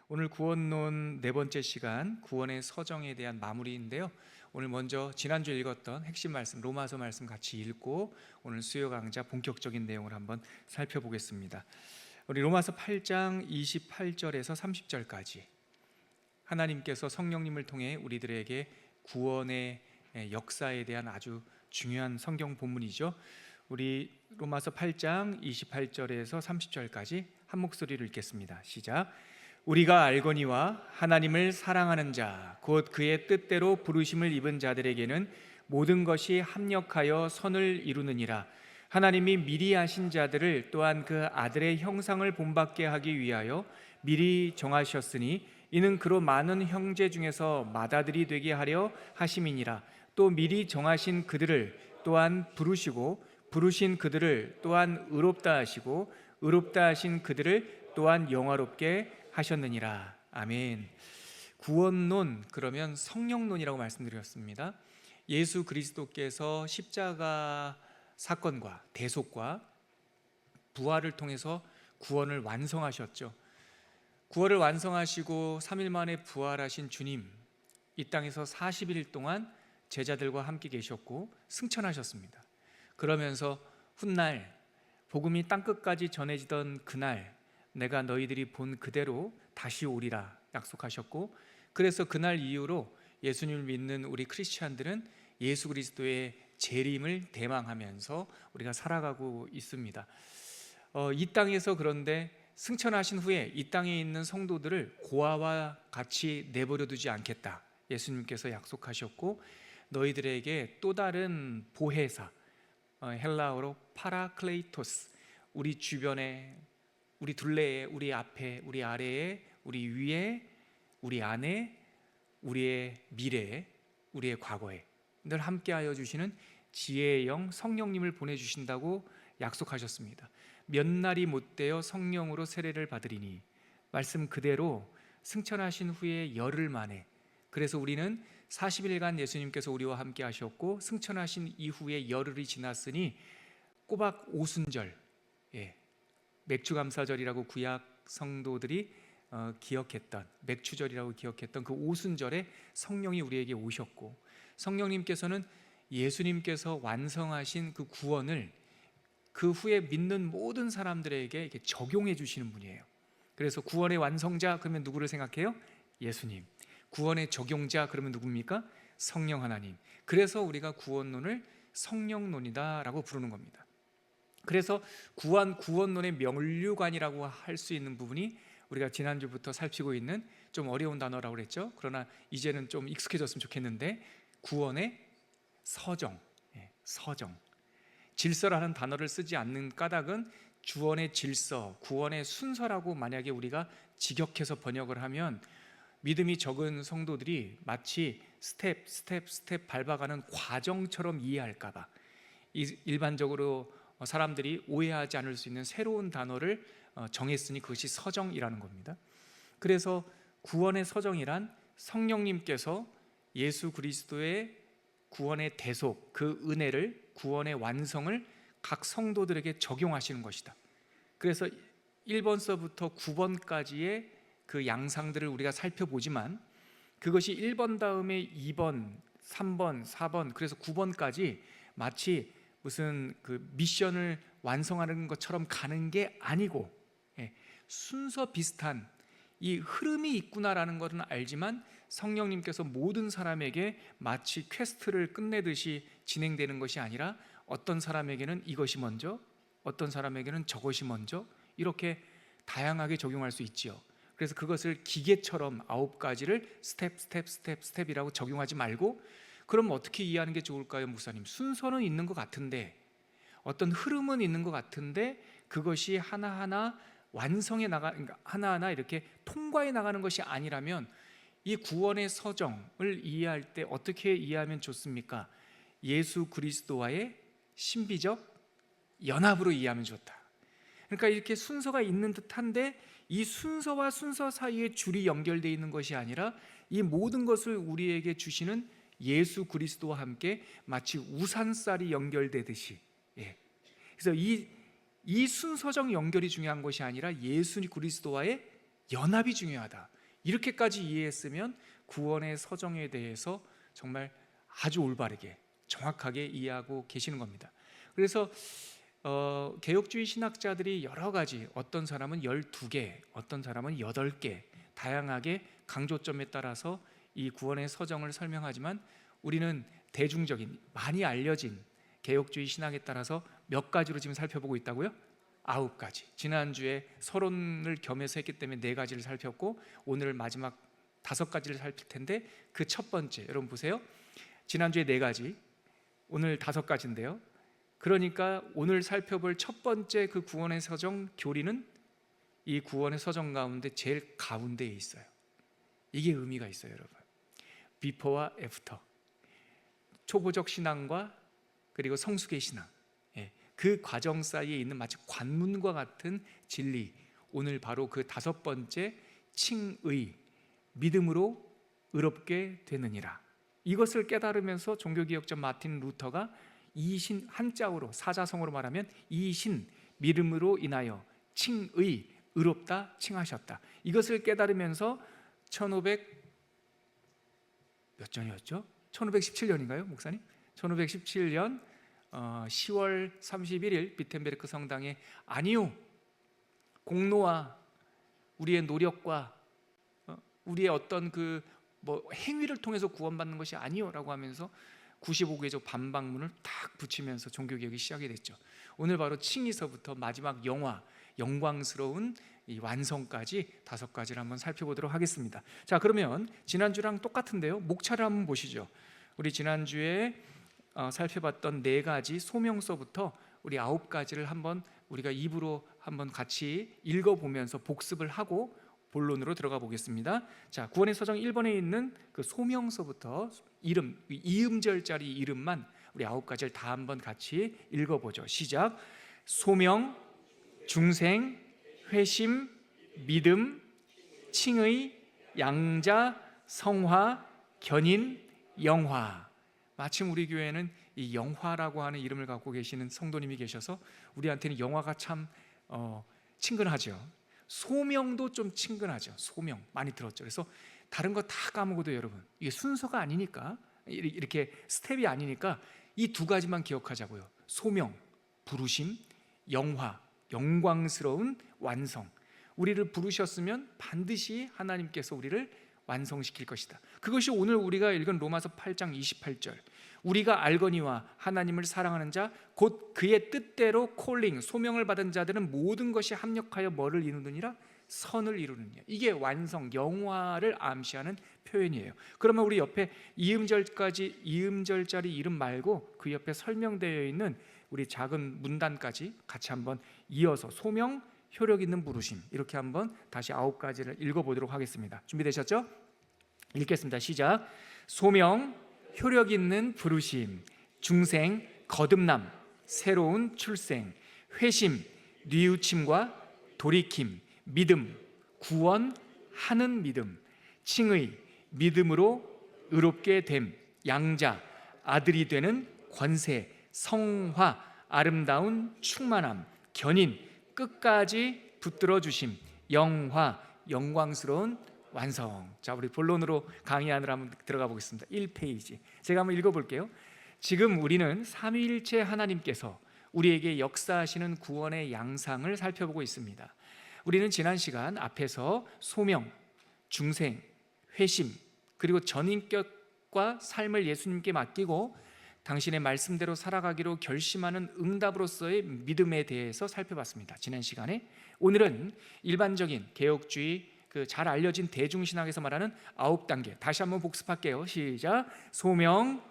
오늘 구원론 네 번째 시간, 구원의 서정에 대한 마무리인데요. 오늘 먼저 지난주에 읽었던 핵심 말씀, 로마서 말씀 같이 읽고 오늘 수요 강좌 본격적인 내용을 한번 살펴보겠습니다. 우리 로마서 8장 28절에서 30절까지 하나님께서 성령님을 통해 우리들에게 구원의 역사에 대한 아주 중요한 성경 본문이죠. 우리 로마서 8장 28절에서 30절까지 한 목소리로 읽겠습니다. 시작. 우리가 알거니와 하나님을 사랑하는 자, 곧 그의 뜻대로 부르심을 입은 자들에게는 모든 것이 합력하여 선을 이루느니라. 하나님이 미리 아신 자들을 또한 그 아들의 형상을 본받게 하기 위하여 미리 정하셨으니 이는 그로 많은 형제 중에서 맏아들이 되게 하려 하심이니라. 또 미리 정하신 그들을 또한 부르시고 부르신 그들을 또한 의롭다 하시고 의롭다 하신 그들을 또한 영화롭게 하셨느니라. 아멘. 구원론, 그러면 성령론이라고 말씀드렸습니다. 예수 그리스도께서 십자가 사건과 대속과 부활을 통해서 구원을 완성하셨죠. 구원을 완성하시고 3일 만에 부활하신 주님, 이 땅에서 40일 동안 제자들과 함께 계셨고 승천하셨습니다. 그러면서 훗날 복음이 땅끝까지 전해지던 그날 내가 너희들이 본 그대로 다시 오리라 약속하셨고, 그래서 그날 이후로 예수님을 믿는 우리 크리스찬들은 예수 그리스도의 재림을 대망하면서 우리가 살아가고 있습니다. 이 땅에서 그런데 승천하신 후에 이 땅에 있는 성도들을 고아와 같이 내버려 두지 않겠다 예수님께서 약속하셨고, 너희들에게 또 다른 보혜사, 헬라어로 파라클레이토스, 우리 주변에, 우리 둘레에, 우리 앞에, 우리 아래에, 우리 위에, 우리 안에, 우리의 미래에, 우리의 과거에 늘 함께하여 주시는 지혜의 영 성령님을 보내주신다고 약속하셨습니다. 몇 날이 못되어 성령으로 세례를 받으리니, 말씀 그대로 승천하신 후에 열흘 만에, 그래서 우리는 40일간 예수님께서 우리와 함께 하셨고 승천하신 이후에 열흘이 지났으니 꼬박 오순절, 맥주감사절이라고 구약 성도들이 기억했던, 맥추절이라고 기억했던 그 오순절에 성령이 우리에게 오셨고, 성령님께서는 예수님께서 완성하신 그 구원을 그 후에 믿는 모든 사람들에게 이렇게 적용해 주시는 분이에요. 그래서 구원의 완성자 그러면 누구를 생각해요? 예수님. 구원의 적용자 그러면 누굽니까? 성령 하나님. 그래서 우리가 구원론을 성령론이다라고 부르는 겁니다. 그래서 구원론의 면류관이라고 할 수 있는 부분이 우리가 지난주부터 살피고 있는 좀 어려운 단어라고 그랬죠. 그러나 이제는 좀 익숙해졌으면 좋겠는데, 구원의 서정, 서정. 질서라는 단어를 쓰지 않는 까닭은 구원의 질서, 구원의 순서라고 만약에 우리가 직역해서 번역을 하면 믿음이 적은 성도들이 마치 스텝 밟아가는 과정처럼 이해할까 봐 일반적으로 사람들이 오해하지 않을 수 있는 새로운 단어를 정했으니 그것이 서정이라는 겁니다. 그래서 구원의 서정이란 성령님께서 예수 그리스도의 구원의 대속, 그 은혜를, 구원의 완성을 각 성도들에게 적용하시는 것이다. 그래서 1번서부터 9번까지의 그 양상들을 우리가 살펴보지만 그것이 1번 다음에 2번, 3번, 4번, 그래서 9번까지 마치 무슨 그 미션을 완성하는 것처럼 가는 게 아니고, 순서 비슷한 이 흐름이 있구나라는 것은 알지만 성령님께서 모든 사람에게 마치 퀘스트를 끝내듯이 진행되는 것이 아니라 어떤 사람에게는 이것이 먼저, 어떤 사람에게는 저것이 먼저, 이렇게 다양하게 적용할 수 있지요. 그래서 그것을 기계처럼 9가지를 스텝이라고 적용하지 말고, 그럼 어떻게 이해하는 게 좋을까요, 목사님? 순서는 있는 것 같은데, 어떤 흐름은 있는 것 같은데 그것이 하나하나 완성해 하나하나 이렇게 통과해 나가는 것이 아니라면 이 구원의 서정을 이해할 때 어떻게 이해하면 좋습니까? 예수 그리스도와의 신비적 연합으로 이해하면 좋다. 그러니까 이렇게 순서가 있는 듯한데 이 순서와 순서 사이에 줄이 연결되어 있는 것이 아니라 이 모든 것을 우리에게 주시는 예수 그리스도와 함께 마치 우산살이 연결되듯이, 그래서 이 순서적 연결이 중요한 것이 아니라 예수 그리스도와의 연합이 중요하다. 이렇게까지 이해했으면 구원의 서정에 대해서 정말 아주 올바르게 정확하게 이해하고 계시는 겁니다. 그래서 개혁주의 신학자들이 여러 가지, 어떤 사람은 12개, 어떤 사람은 8개 다양하게 강조점에 따라서 이 구원의 서정을 설명하지만 우리는 대중적인 많이 알려진 개혁주의 신학에 따라서 몇 가지로 지금 살펴보고 있다고요? 9가지. 지난주에 서론을 겸해서 했기 때문에 4가지를 살폈고 오늘 마지막 5가지를 살필 텐데 그 첫 번째, 여러분 보세요. 지난주에 4가지, 오늘 5가지인데요. 그러니까 오늘 살펴볼 첫 번째 그 구원의 서정 교리는 이 구원의 서정 가운데 제일 가운데에 있어요. 이게 의미가 있어요, 여러분. 비포와 애프터, 초보적 신앙과 그리고 성숙의 신앙, 그 과정 사이에 있는 마치 관문과 같은 진리, 오늘 바로 그 5번째 칭의, 믿음으로 의롭게 되느니라. 이것을 깨달으면서 종교개혁자 마틴 루터가 이신, 한자어로 사자성어로 말하면 이신, 믿음으로 인하여 칭의, 의롭다 칭하셨다. 이것을 깨달으면서 1500 몇 전이었죠? 1517년인가요, 목사님? 1517년 10월 31일 비텐베르크 성당에 아니요, 공로와 우리의 노력과 우리의 어떤 그 행위를 통해서 구원받는 것이 아니요라고 하면서 95개조 반박문을 딱 붙이면서 종교개혁이 시작이 됐죠. 오늘 바로 칭의서부터 마지막 영광스러운 이 완성까지 5가지를 한번 살펴보도록 하겠습니다. 자, 그러면 지난주랑 똑같은데요, 목차를 한번 보시죠. 우리 지난주에 살펴봤던 4가지 소명서부터 우리 9가지를 한번 우리가 입으로 한번 같이 읽어보면서 복습을 하고 본론으로 들어가 보겠습니다. 자, 구원의 서정 1번에 있는 그 소명서부터 이름, 이음절짜리 이름만 우리 9가지를 다 한번 같이 읽어보죠. 시작. 소명, 중생, 회심, 믿음, 칭의, 양자, 성화, 견인, 영화. 마침 우리 교회는 이 영화라고 하는 이름을 갖고 계시는 성도님이 계셔서 우리한테는 영화가 참 친근하죠. 소명도 좀 친근하죠. 소명 많이 들었죠. 그래서 다른 거 다 까먹어도 여러분, 이게 순서가 아니니까, 이렇게 스텝이 아니니까 이 2가지만 기억하자고요. 소명, 부르심, 영화, 영광스러운 완성. 우리를 부르셨으면 반드시 하나님께서 우리를 완성시킬 것이다. 그것이 오늘 우리가 읽은 로마서 8장 28절, 우리가 알거니와 하나님을 사랑하는 자 곧 그의 뜻대로 콜링, 소명을 받은 자들은 모든 것이 합력하여 뭐를 이루느니라? 선을 이루느니라. 이게 완성, 영화를 암시하는 표현이에요. 그러면 우리 옆에 이음절짜리 이름 말고 그 옆에 설명되어 있는 우리 작은 문단까지 같이 한번 이어서 소명, 효력 있는 부르심, 이렇게 한번 다시 9가지를 읽어보도록 하겠습니다. 준비되셨죠? 읽겠습니다. 시작. 소명, 효력 있는 부르심, 중생, 거듭남, 새로운 출생, 회심, 뉘우침과 돌이킴, 믿음, 구원하는 믿음, 칭의, 믿음으로 의롭게 됨, 양자, 아들이 되는 권세, 성화, 아름다운 충만함, 견인, 끝까지 붙들어 주심, 영화, 영광스러운 완성. 자, 우리 본론으로 강의하느라 한번 들어가 보겠습니다. 1페이지 제가 한번 읽어볼게요. 지금 우리는 삼위일체 하나님께서 우리에게 역사하시는 구원의 양상을 살펴보고 있습니다. 우리는 지난 시간 앞에서 소명, 중생, 회심, 그리고 전인격과 삶을 예수님께 맡기고 당신의 말씀대로 살아가기로 결심하는 응답으로서의 믿음에 대해서 살펴봤습니다. 지난 시간에. 오늘은 일반적인 개혁주의, 잘 알려진 대중신학에서 말하는 9단계 다시 한번 복습할게요. 시작. 소명,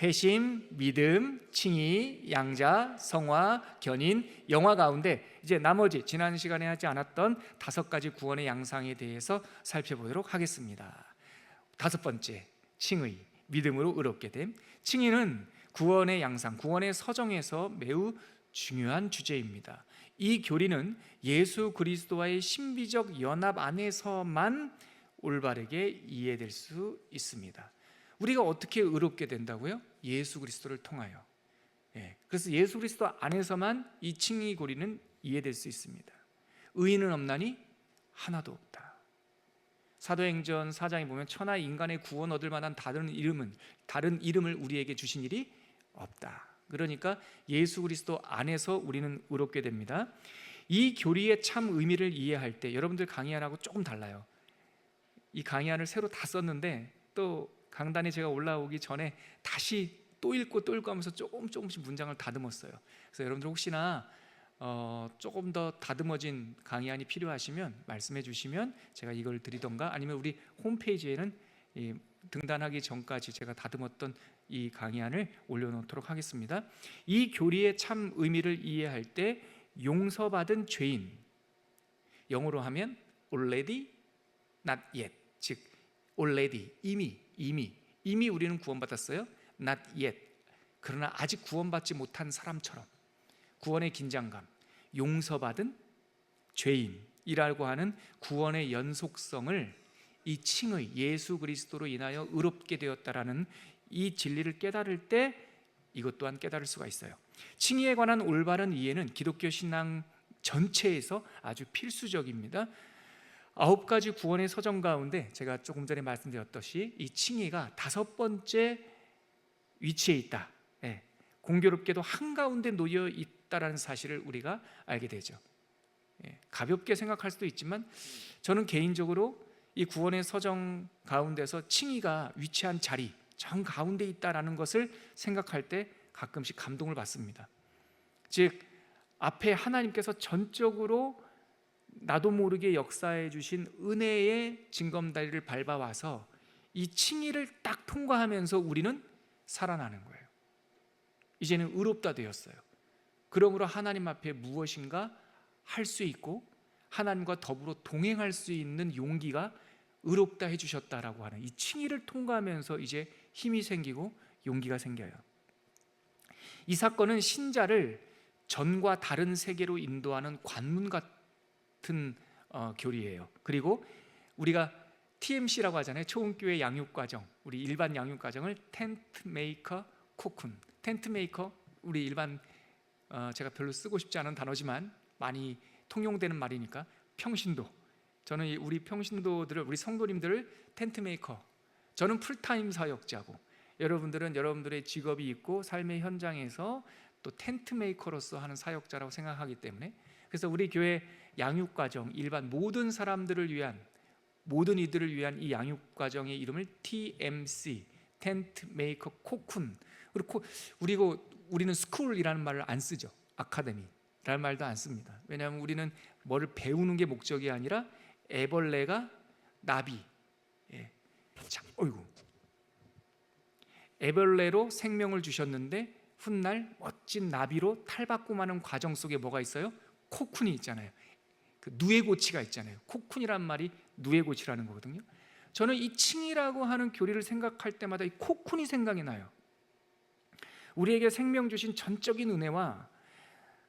회심, 믿음, 칭의, 양자, 성화, 견인, 영화 가운데 이제 나머지 지난 시간에 하지 않았던 5가지 구원의 양상에 대해서 살펴보도록 하겠습니다. 5번째, 칭의, 믿음으로 의롭게 됨. 칭의는 구원의 양상, 구원의 서정에서 매우 중요한 주제입니다. 이 교리는 예수 그리스도와의 신비적 연합 안에서만 올바르게 이해될 수 있습니다. 우리가 어떻게 의롭게 된다고요? 예수 그리스도를 통하여. 그래서 예수 그리스도 안에서만 이 칭의 고리는 이해될 수 있습니다. 의인은 없나니 하나도 없다. 사도행전 4장에 보면 천하 인간의 구원 얻을 만한 다른 이름을 우리에게 주신 일이 없다. 그러니까 예수 그리스도 안에서 우리는 의롭게 됩니다. 이 교리의 참 의미를 이해할 때 여러분들 강의안하고 조금 달라요. 이 강의안을 새로 다 썼는데 또 강단에 제가 올라오기 전에 다시 또 읽고 하면서 조금씩 문장을 다듬었어요. 그래서 여러분들 혹시나 조금 더 다듬어진 강의안이 필요하시면 말씀해 주시면 제가 이걸 드리던가, 아니면 우리 홈페이지에는 등단하기 전까지 제가 다듬었던 이 강의안을 올려놓도록 하겠습니다. 이 교리의 참 의미를 이해할 때 용서받은 죄인, 영어로 하면 already, not yet, 즉 already, 이미 우리는 구원받았어요. not yet, 그러나 아직 구원받지 못한 사람처럼 구원의 긴장감, 용서받은 죄인이라고 하는 구원의 연속성을 이 칭의 예수 그리스도로 인하여 의롭게 되었다라는 이 진리를 깨달을 때 이것 또한 깨달을 수가 있어요. 칭의에 관한 올바른 이해는 기독교 신앙 전체에서 아주 필수적입니다. 9가지 구원의 서정 가운데 제가 조금 전에 말씀드렸듯이 이 칭의가 5번째 위치에 있다, 공교롭게도 한가운데 놓여 있다라는 사실을 우리가 알게 되죠. 가볍게 생각할 수도 있지만 저는 개인적으로 이 구원의 서정 가운데서 칭의가 위치한 자리 정 가운데 있다라는 것을 생각할 때 가끔씩 감동을 받습니다. 즉 앞에 하나님께서 전적으로 나도 모르게 역사해 주신 은혜의 징검다리를 밟아와서 이 칭의를 딱 통과하면서 우리는 살아나는 거예요. 이제는 의롭다 되었어요. 그러므로 하나님 앞에 무엇인가 할 수 있고 하나님과 더불어 동행할 수 있는 용기가 의롭다 해주셨다라고 하는 이 칭의를 통과하면서 이제 힘이 생기고 용기가 생겨요. 이 사건은 신자를 전과 다른 세계로 인도하는 관문 같은 교리예요. 그리고 우리가 TMC라고 하잖아요. 초음교회 양육과정, 우리 일반 양육과정을 텐트 메이커 코쿤, 텐트 메이커, 우리 일반 제가 별로 쓰고 싶지 않은 단어지만 많이 통용되는 말이니까 평신도, 저는 우리 평신도들을, 우리 성도님들을 텐트 메이커, 저는 풀타임 사역자고 여러분들은 여러분들의 직업이 있고 삶의 현장에서 또 텐트 메이커로서 하는 사역자라고 생각하기 때문에, 그래서 우리 교회 양육과정, 일반 모든 사람들을 위한, 모든 이들을 위한 이 양육과정의 이름을 TMC, 텐트 메이커 코쿤. 그리고 우리는 스쿨이라는 말을 안 쓰죠. 아카데미라는 말도 안 씁니다. 왜냐하면 우리는 뭐를 배우는 게 목적이 아니라 애벌레가 나비, 애벌레로 생명을 주셨는데 훗날 멋진 나비로 탈바꿈하는 과정 속에 뭐가 있어요? 코쿤이 있잖아요. 그 누에고치가 있잖아요. 코쿤이란 말이 누에고치라는 거거든요. 저는 이 칭이라고 하는 교리를 생각할 때마다 이 코쿤이 생각이 나요. 우리에게 생명 주신 전적인 은혜와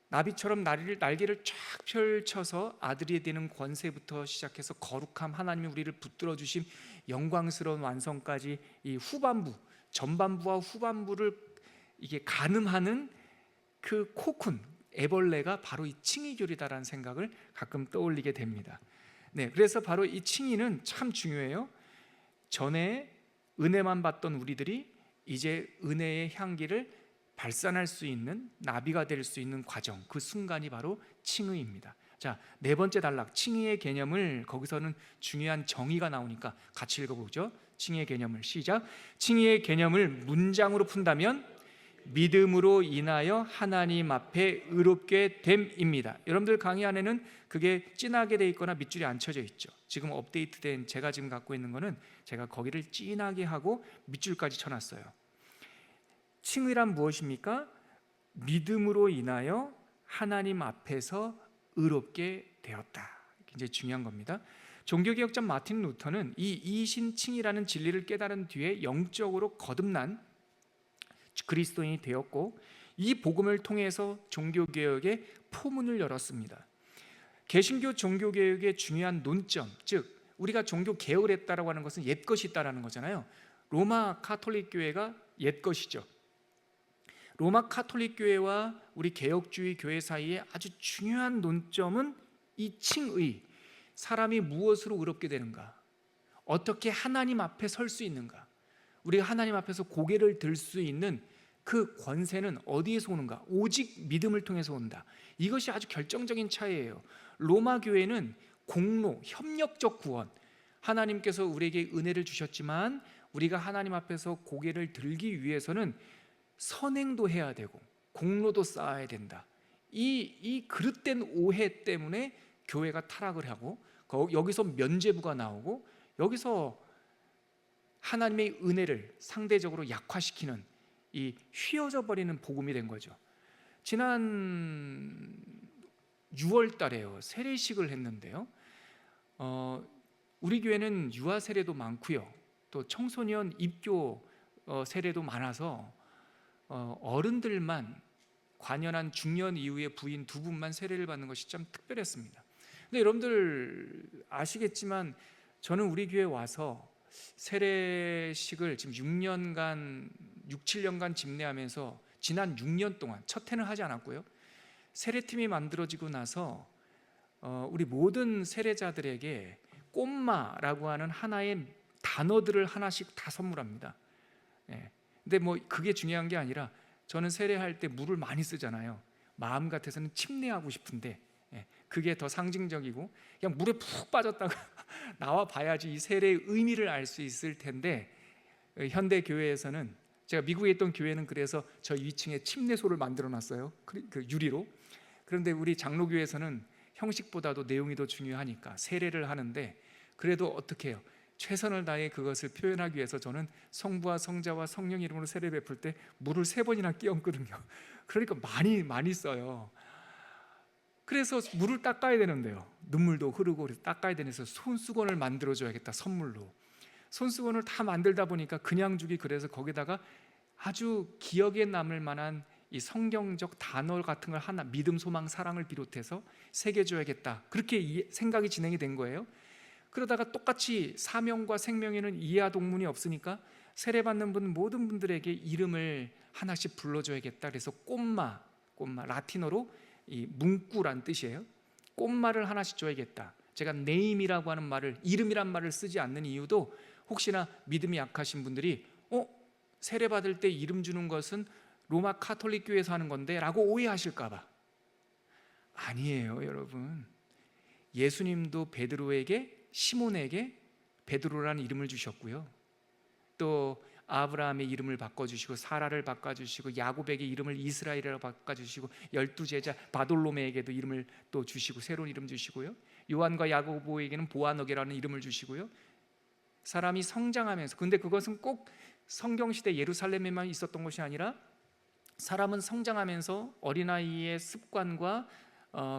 나비처럼 날개를 쫙 펼쳐서 아들이 되는 권세부터 시작해서 거룩함, 하나님이 우리를 붙들어 주신 영광스러운 완성까지 이 후반부, 전반부와 후반부를 이게 가늠하는 그 코쿤, 애벌레가 바로 이 칭의교리다라는 생각을 가끔 떠올리게 됩니다. 그래서 바로 이 칭의는 참 중요해요. 전에 은혜만 받던 우리들이 이제 은혜의 향기를 발산할 수 있는, 나비가 될 수 있는 과정, 그 순간이 바로 칭의입니다. 자, 4번째 단락, 칭의의 개념을, 거기서는 중요한 정의가 나오니까 같이 읽어보죠. 칭의의 개념을 시작. 칭의의 개념을 문장으로 푼다면 믿음으로 인하여 하나님 앞에 의롭게 됨입니다. 여러분들 강의 안에는 그게 진하게 돼 있거나 밑줄이 안 쳐져 있죠. 지금 업데이트된 제가 지금 갖고 있는 거는 제가 거기를 진하게 하고 밑줄까지 쳐놨어요. 칭의란 무엇입니까? 믿음으로 인하여 하나님 앞에서 의롭게 되었다. 굉장히 중요한 겁니다. 종교개혁자 마틴 루터는 이 이신칭이라는 진리를 깨달은 뒤에 영적으로 거듭난 그리스도인이 되었고, 이 복음을 통해서 종교개혁의 포문을 열었습니다. 개신교 종교개혁의 중요한 논점, 즉 우리가 종교개혁을 했다라고 하는 것은 옛것이 있다라는 거잖아요. 로마 가톨릭 교회가 옛것이죠. 로마 가톨릭 교회와 우리 개혁주의 교회 사이에 아주 중요한 논점은 이 칭의, 사람이 무엇으로 의롭게 되는가, 어떻게 하나님 앞에 설 수 있는가? 우리가 하나님 앞에서 고개를 들 수 있는 그 권세는 어디에서 오는가? 오직 믿음을 통해서 온다. 이것이 아주 결정적인 차이예요. 로마 교회는 공로, 협력적 구원, 하나님께서 우리에게 은혜를 주셨지만 우리가 하나님 앞에서 고개를 들기 위해서는 선행도 해야 되고 공로도 쌓아야 된다. 이 그릇된 오해 때문에 교회가 타락을 하고 여기서 면죄부가 나오고 여기서 하나님의 은혜를 상대적으로 약화시키는 이 휘어져 버리는 복음이 된 거죠. 지난 6월 달에요, 세례식을 했는데요. 우리 교회는 유아 세례도 많고요, 또 청소년 입교 세례도 많아서 어른들만 관연한 중년 이후에 부인 2분만 세례를 받는 것이 참 특별했습니다. 근데 여러분들 아시겠지만 저는 우리 교회 와서 세례식을 지금 6, 7년간 집례하면서 지난 6년 동안 첫 해는 하지 않았고요, 세례팀이 만들어지고 나서 우리 모든 세례자들에게 꽃마라고 하는 하나의 단어들을 하나씩 다 선물합니다. 근데 뭐 그게 중요한 게 아니라 저는 세례할 때 물을 많이 쓰잖아요. 마음 같아서는 침례하고 싶은데 그게 더 상징적이고 그냥 물에 푹 빠졌다가 나와 봐야지 이 세례의 의미를 알 수 있을 텐데, 현대 교회에서는, 제가 미국에 있던 교회는 그래서 저 2층에 침례소를 만들어 놨어요, 그 유리로. 그런데 우리 장로교회에서는 형식보다도 내용이 더 중요하니까 세례를 하는데, 그래도 어떻게 해요? 최선을 다해 그것을 표현하기 위해서 저는 성부와 성자와 성령 이름으로 세례 베풀 때 물을 3번이나 끼얹거든요. 그러니까 많이 써요. 그래서 물을 닦아야 되는데요, 눈물도 흐르고 그래서 닦아야 되면서 손수건을 만들어줘야겠다, 선물로. 손수건을 다 만들다 보니까 그냥 주기, 그래서 거기다가 아주 기억에 남을 만한 이 성경적 단어 같은 걸 하나, 믿음, 소망, 사랑을 비롯해서 새겨줘야겠다, 그렇게 생각이 진행이 된 거예요. 그러다가 똑같이 사명과 생명에는 이하 동문이 없으니까 세례받는 모든 분들에게 이름을 하나씩 불러줘야겠다. 그래서 꽃마, 라틴어로 이 문구란 뜻이에요. 꽃말을 하나씩 줘야겠다. 제가 네임이라고 하는 말을, 이름이란 말을 쓰지 않는 이유도 혹시나 믿음이 약하신 분들이 세례 받을 때 이름 주는 것은 로마 카톨릭 교회에서 하는 건데 라고 오해하실까 봐. 아니에요, 여러분. 예수님도 베드로에게, 시몬에게 베드로라는 이름을 주셨고요, 또 아브라함의 이름을 바꿔주시고 사라를 바꿔주시고 야곱에게 이름을 이스라엘이라고 바꿔주시고 12제자 바돌로메에게도 이름을 또 주시고 새로운 이름 주시고요, 요한과 야고보에게는 보아너게라는 이름을 주시고요. 사람이 성장하면서, 근데 그것은 꼭 성경시대 예루살렘에만 있었던 것이 아니라 사람은 성장하면서 어린아이의 습관과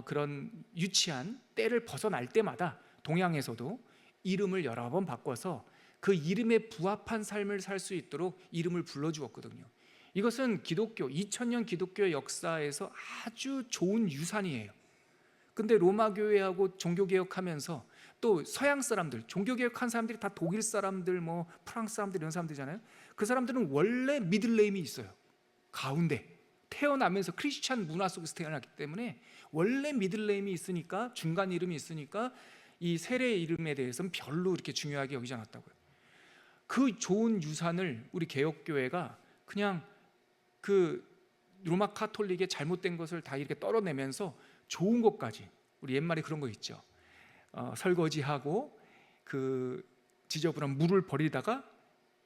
그런 유치한 때를 벗어날 때마다 동양에서도 이름을 여러 번 바꿔서 그 이름에 부합한 삶을 살 수 있도록 이름을 불러주었거든요. 이것은 기독교, 2000년 기독교의 역사에서 아주 좋은 유산이에요. 근데 로마 교회하고 종교개혁하면서 또 서양 사람들, 종교개혁한 사람들이 다 독일 사람들, 뭐 프랑스 사람들, 이런 사람들이잖아요. 그 사람들은 원래 미들네임이 있어요. 가운데 태어나면서 크리스찬 문화 속에서 태어났기 때문에 원래 미들네임이 있으니까, 중간 이름이 있으니까 이 세례 이름에 대해서는 별로 이렇게 중요하게 여기지 않았다고요. 그 좋은 유산을 우리 개혁교회가 그냥 그 로마 카톨릭의 잘못된 것을 다 이렇게 떨어내면서 좋은 것까지, 우리 옛말에 그런 거 있죠. 설거지하고 그 지저분한 물을 버리다가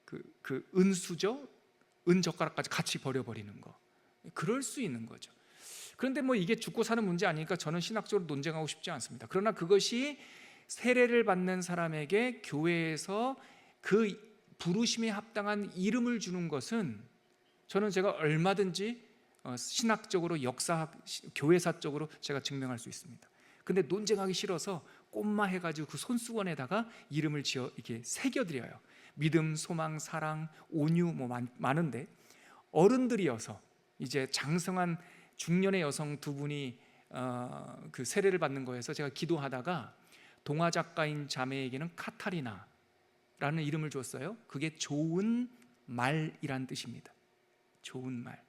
그 은수저, 은젓가락까지 같이 버려버리는 거, 그럴 수 있는 거죠. 그런데 뭐 이게 죽고 사는 문제 아니니까 저는 신학적으로 논쟁하고 싶지 않습니다. 그러나 그것이 세례를 받는 사람에게 교회에서 그 부르심에 합당한 이름을 주는 것은 저는 제가 얼마든지 신학적으로, 교회사적으로 제가 증명할 수 있습니다. 근데 논쟁하기 싫어서 꽃마 해가지고 그 손수건에다가 이름을 지어 이렇게 새겨드려요. 믿음, 소망, 사랑, 온유, 뭐 많은데, 어른들이어서 이제 장성한 중년의 여성 2분이 그 세례를 받는 거에서 제가 기도하다가 동화 작가인 자매에게는 카타리나라는 이름을 줬어요. 그게 좋은 말이란 뜻입니다. 좋은 말.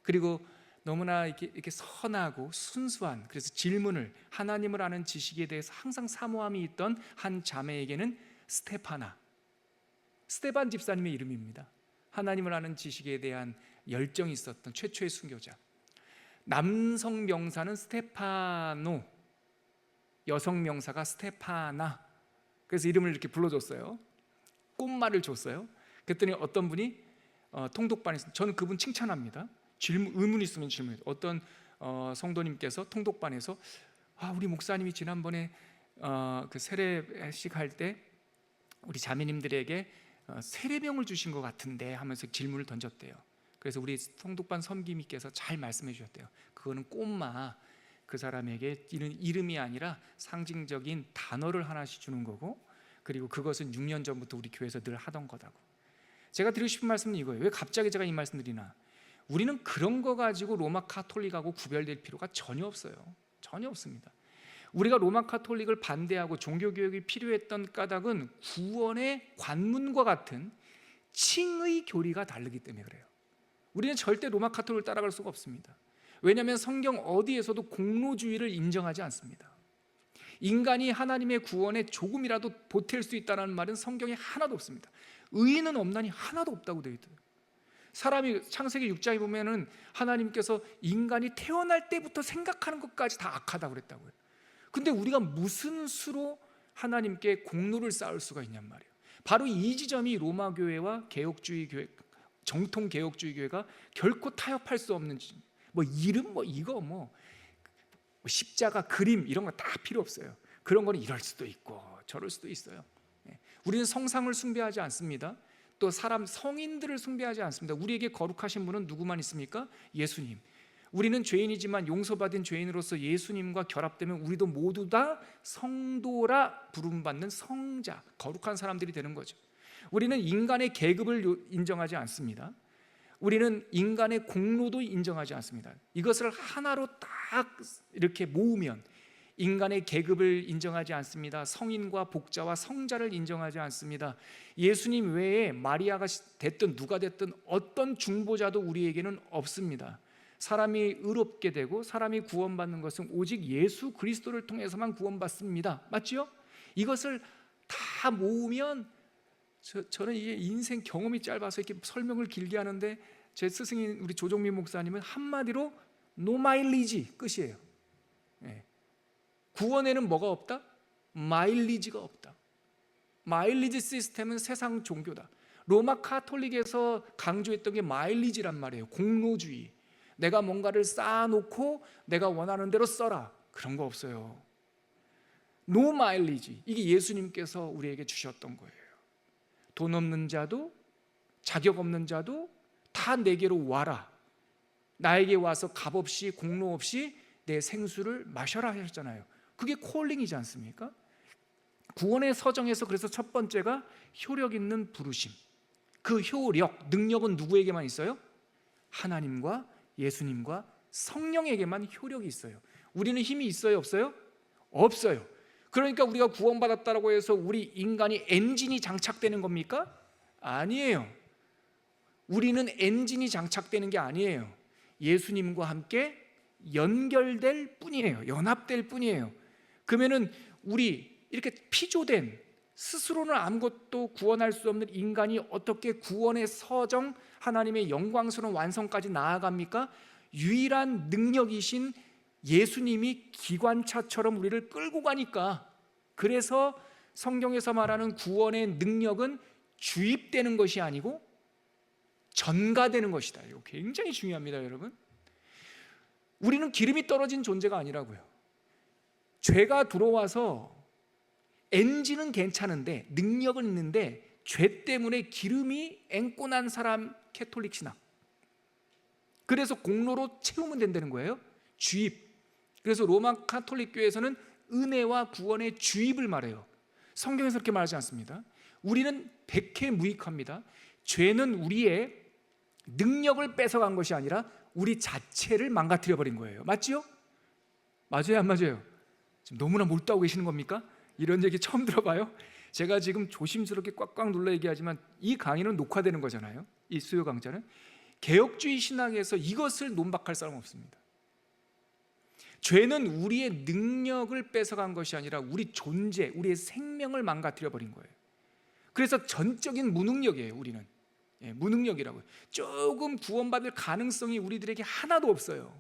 그리고 너무나 이렇게 선하고 순수한, 그래서 질문을, 하나님을 아는 지식에 대해서 항상 사모함이 있던 한 자매에게는 스테파나, 스테반 집사님의 이름입니다. 하나님을 아는 지식에 대한 열정이 있었던 최초의 순교자. 남성 명사는 스테파노, 여성 명사가 스테파나. 그래서 이름을 이렇게 불러줬어요. 꽃말을 줬어요. 그랬더니 어떤 분이 통독반에서, 저는 그분 칭찬합니다. 의문 있으면 질문해요. 어떤 성도님께서 통독반에서 우리 목사님이 지난번에 그 세례식 할 때 우리 자매님들에게 세례명을 주신 것 같은데 하면서 질문을 던졌대요. 그래서 우리 통독반 섬김이께서 잘 말씀해 주셨대요. 그거는 꽃마, 그 사람에게 이름이 아니라 상징적인 단어를 하나씩 주는 거고, 그리고 그것은 6년 전부터 우리 교회에서 늘 하던 거다고. 제가 드리고 싶은 말씀은 이거예요. 왜 갑자기 제가 이 말씀 드리나? 우리는 그런 거 가지고 로마 카톨릭하고 구별될 필요가 전혀 없어요. 전혀 없습니다. 우리가 로마 카톨릭을 반대하고 종교개혁이 필요했던 까닭은 구원의 관문과 같은 칭의 교리가 다르기 때문에 그래요. 우리는 절대 로마 카톨릭을 따라갈 수가 없습니다. 왜냐하면 성경 어디에서도 공로주의를 인정하지 않습니다. 인간이 하나님의 구원에 조금이라도 보탤 수 있다는 말은 성경에 하나도 없습니다. 의인은 없나니 하나도 없다고 되어 있어요. 사람이 창세기 6장에 보면은 하나님께서 인간이 태어날 때부터 생각하는 것까지 다 악하다고 그랬다고요. 근데 우리가 무슨 수로 하나님께 공로를 쌓을 수가 있냔 말이에요. 바로 이 지점이 로마 교회와 개혁주의 교회, 정통 개혁주의 교회가 결코 타협할 수 없는 지점. 이름 이거 십자가 그림 이런 거 다 필요 없어요. 그런 거는 이럴 수도 있고 저럴 수도 있어요. 우리는 성상을 숭배하지 않습니다. 또 사람 성인들을 숭배하지 않습니다. 우리에게 거룩하신 분은 누구만 있습니까? 예수님. 우리는 죄인이지만 용서받은 죄인으로서 예수님과 결합되면 우리도 모두 다 성도라 부름받는 성자, 거룩한 사람들이 되는 거죠. 우리는 인간의 계급을 인정하지 않습니다. 우리는 인간의 공로도 인정하지 않습니다. 이것을 하나로 딱 이렇게 모으면 인간의 계급을 인정하지 않습니다. 성인과 복자와 성자를 인정하지 않습니다. 예수님 외에 마리아가 됐든 누가 됐든 어떤 중보자도 우리에게는 없습니다. 사람이 의롭게 되고 사람이 구원받는 것은 오직 예수 그리스도를 통해서만 구원받습니다. 맞죠? 이것을 다 모으면 저는 이게 인생 경험이 짧아서 이렇게 설명을 길게 하는데, 제 스승인 우리 조정민 목사님은 한마디로 no mileage 끝이에요. 구원에는 뭐가 없다? 마일리지가 없다. 마일리지 시스템은 세상 종교다. 로마 카톨릭에서 강조했던 게 마일리지란 말이에요. 공로주의. 내가 뭔가를 쌓아놓고 내가 원하는 대로 써라. 그런 거 없어요. 노 마일리지. 이게 예수님께서 우리에게 주셨던 거예요. 돈 없는 자도 자격 없는 자도 다 내게로 와라. 나에게 와서 값 없이 공로 없이 내 생수를 마셔라 하셨잖아요. 그게 콜링이지 않습니까? 구원의 서정에서 그래서 첫 번째가 효력 있는 부르심. 그 효력, 능력은 누구에게만 있어요? 하나님과 예수님과 성령에게만 효력이 있어요. 우리는 힘이 있어요, 없어요? 없어요. 그러니까 우리가 구원받았다고 해서 우리 인간이 엔진이 장착되는 겁니까? 아니에요. 우리는 엔진이 장착되는 게 아니에요. 예수님과 함께 연결될 뿐이에요. 연합될 뿐이에요. 그러면은 우리 이렇게 피조된, 스스로는 아무것도 구원할 수 없는 인간이 어떻게 구원의 서정, 하나님의 영광스러운 완성까지 나아갑니까? 유일한 능력이신 예수님이 기관차처럼 우리를 끌고 가니까. 그래서 성경에서 말하는 구원의 능력은 주입되는 것이 아니고 전가되는 것이다. 이거 굉장히 중요합니다, 여러분. 우리는 기름이 떨어진 존재가 아니라고요. 죄가 들어와서 엔진은 괜찮은데, 능력은 있는데 죄 때문에 기름이 앵꼬 난 사람 캐톨릭 신학. 그래서 공로로 채우면 된다는 거예요. 주입. 그래서 로마 카톨릭 교회에서는 은혜와 구원의 주입을 말해요. 성경에서 그렇게 말하지 않습니다. 우리는 백해무익합니다. 죄는 우리의 능력을 뺏어간 것이 아니라 우리 자체를 망가뜨려 버린 거예요. 맞죠? 맞아요, 안 맞아요? 지금 너무나 몰두하고 계시는 겁니까? 이런 얘기 처음 들어봐요? 제가 지금 조심스럽게 꽉꽉 눌러 얘기하지만 이 강의는 녹화되는 거잖아요. 이 수요 강좌는. 개혁주의 신학에서 이것을 논박할 사람 없습니다. 죄는 우리의 능력을 뺏어간 것이 아니라 우리 존재, 우리의 생명을 망가뜨려 버린 거예요. 그래서 전적인 무능력이에요. 우리는 무능력이라고요. 조금 구원받을 가능성이 우리들에게 하나도 없어요.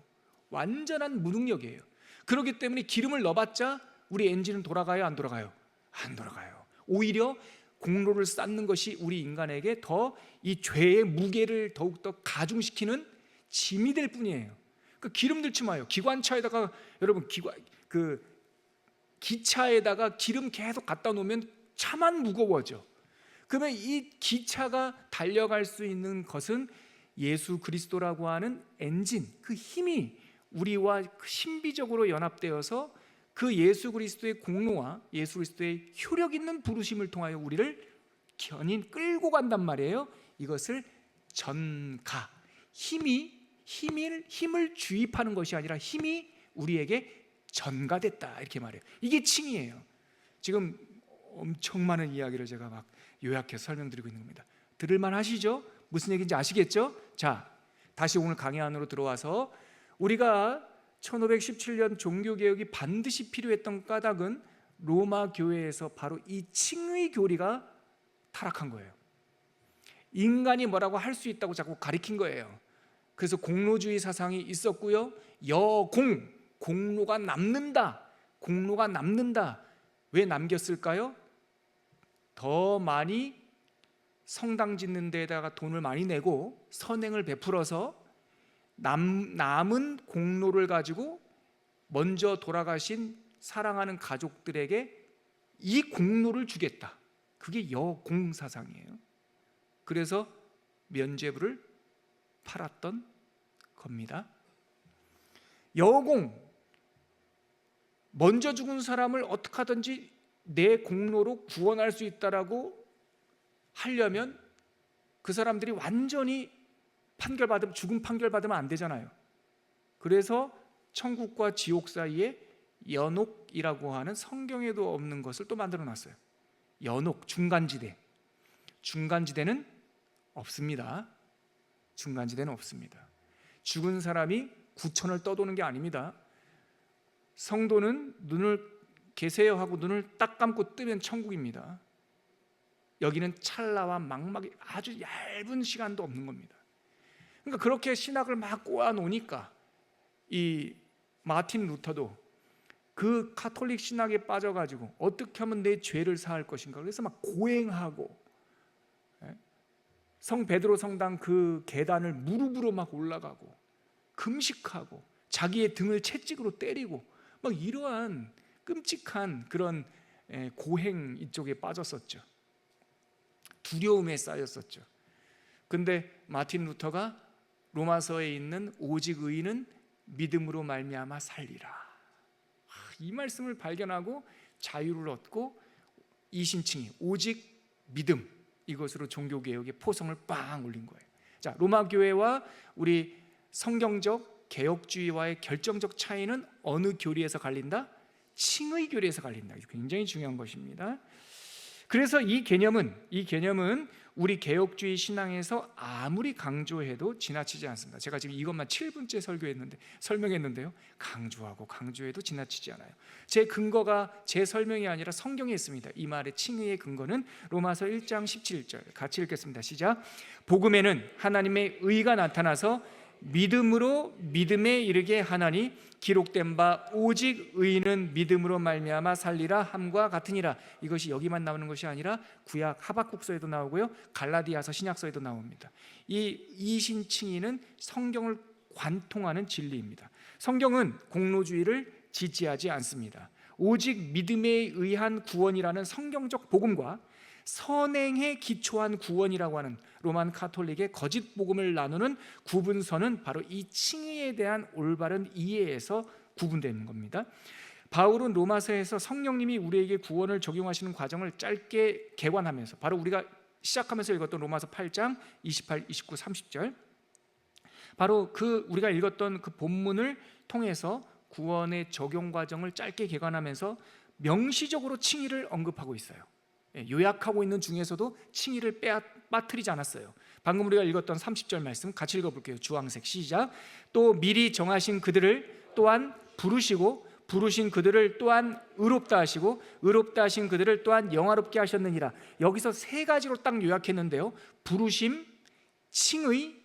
완전한 무능력이에요. 그렇기 때문에 기름을 넣어봤자 우리 엔진은 돌아가요? 안 돌아가요? 안 돌아가요. 오히려 공로를 쌓는 것이 우리 인간에게 더 이 죄의 무게를 더욱더 가중시키는 짐이 될 뿐이에요. 기름 넣지 마요. 기관차에다가 여러분 기차에다가 기름 계속 갖다 놓으면 차만 무거워져. 그러면 이 기차가 달려갈 수 있는 것은 예수 그리스도라고 하는 엔진, 그 힘이 우리와 신비적으로 연합되어서 그 예수 그리스도의 공로와 예수 그리스도의 효력 있는 부르심을 통하여 우리를 견인 끌고 간단 말이에요. 이것을 전가, 힘을 주입하는 것이 아니라 힘이 우리에게 전가됐다, 이렇게 말해요. 이게 칭이에요. 지금 엄청 많은 이야기를 제가 막 요약해서 설명드리고 있는 겁니다. 들을만 하시죠? 무슨 얘기인지 아시겠죠? 자, 다시 오늘 강의 안으로 들어와서 우리가 1517년 종교개혁이 반드시 필요했던 까닭은 로마 교회에서 바로 이 칭의 교리가 타락한 거예요. 인간이 뭐라고 할 수 있다고 자꾸 가리킨 거예요. 그래서 공로주의 사상이 있었고요. 공로가 남는다. 공로가 남는다. 왜 남겼을까요? 더 많이 성당 짓는 데다가 돈을 많이 내고 선행을 베풀어서 남은 공로를 가지고 먼저 돌아가신 사랑하는 가족들에게 이 공로를 주겠다. 그게 여공사상이에요. 그래서 면죄부를 팔았던 겁니다. 여공, 먼저 죽은 사람을 어떻게 하든지 내 공로로 구원할 수 있다라고 하려면 그 사람들이 완전히 죽음 판결받으면 안 되잖아요. 그래서 천국과 지옥 사이에 연옥이라고 하는 성경에도 없는 것을 또 만들어 놨어요. 연옥, 중간지대. 중간지대는 없습니다. 중간지대는 없습니다. 죽은 사람이 구천을 떠도는 게 아닙니다. 성도는 눈을 계세요 하고 눈을 딱 감고 뜨면 천국입니다. 여기는 찰나와 망막이 아주 얇은 시간도 없는 겁니다. 그러니까 그렇게 신학을 막 꼬아 놓으니까 이 마틴 루터도 그 카톨릭 신학에 빠져가지고 어떻게 하면 내 죄를 사할 것인가, 그래서 막 고행하고 성 베드로 성당 그 계단을 무릎으로 막 올라가고 금식하고 자기의 등을 채찍으로 때리고 막 이러한 끔찍한 그런 고행 이쪽에 빠졌었죠. 두려움에 쌓였었죠. 근데 마틴 루터가 로마서에 있는 오직 의인은 믿음으로 말미암아 살리라, 이 말씀을 발견하고 자유를 얻고 이신칭이 오직 믿음, 이것으로 종교개혁의 포성을 빵 올린 거예요. 자, 로마 교회와 우리 성경적 개혁주의와의 결정적 차이는 어느 교리에서 갈린다? 칭의 교리에서 갈린다. 굉장히 중요한 것입니다. 그래서 이 개념은 우리 개혁주의 신앙에서 아무리 강조해도 지나치지 않습니다. 제가 지금 이것만 7분째 설명했는데요, 강조해도 지나치지 않아요. 제 근거가 제 설명이 아니라 성경에 있습니다. 이 말의 칭의의 근거는 로마서 1장 17절 같이 읽겠습니다. 시작. 복음에는 하나님의 의가 나타나서 믿음으로 믿음에 이르게 하나니 기록된 바 오직 의인은 믿음으로 말미암아 살리라 함과 같으니라. 이것이 여기만 나오는 것이 아니라 구약 하박국서에도 나오고요, 갈라디아서 신약서에도 나옵니다. 이 이신칭의는 성경을 관통하는 진리입니다. 성경은 공로주의를 지지하지 않습니다. 오직 믿음에 의한 구원이라는 성경적 복음과 선행에 기초한 구원이라고 하는 로만 카톨릭의 거짓 복음을 나누는 구분선은 바로 이 칭의에 대한 올바른 이해에서 구분되는 겁니다. 바울은 로마서에서 성령님이 우리에게 구원을 적용하시는 과정을 짧게 개관하면서, 바로 우리가 시작하면서 읽었던 로마서 8장 28, 29, 30절, 바로 우리가 읽었던 그 본문을 통해서 구원의 적용 과정을 짧게 개관하면서 명시적으로 칭의를 언급하고 있어요. 요약하고 있는 중에서도 칭의를 빠뜨리지 않았어요. 방금 우리가 읽었던 30절 말씀 같이 읽어볼게요. 주황색 시작. 또 미리 정하신 그들을 또한 부르시고 부르신 그들을 또한 의롭다 하시고 의롭다 하신 그들을 또한 영화롭게 하셨느니라. 여기서 세 가지로 딱 요약했는데요. 부르심, 칭의,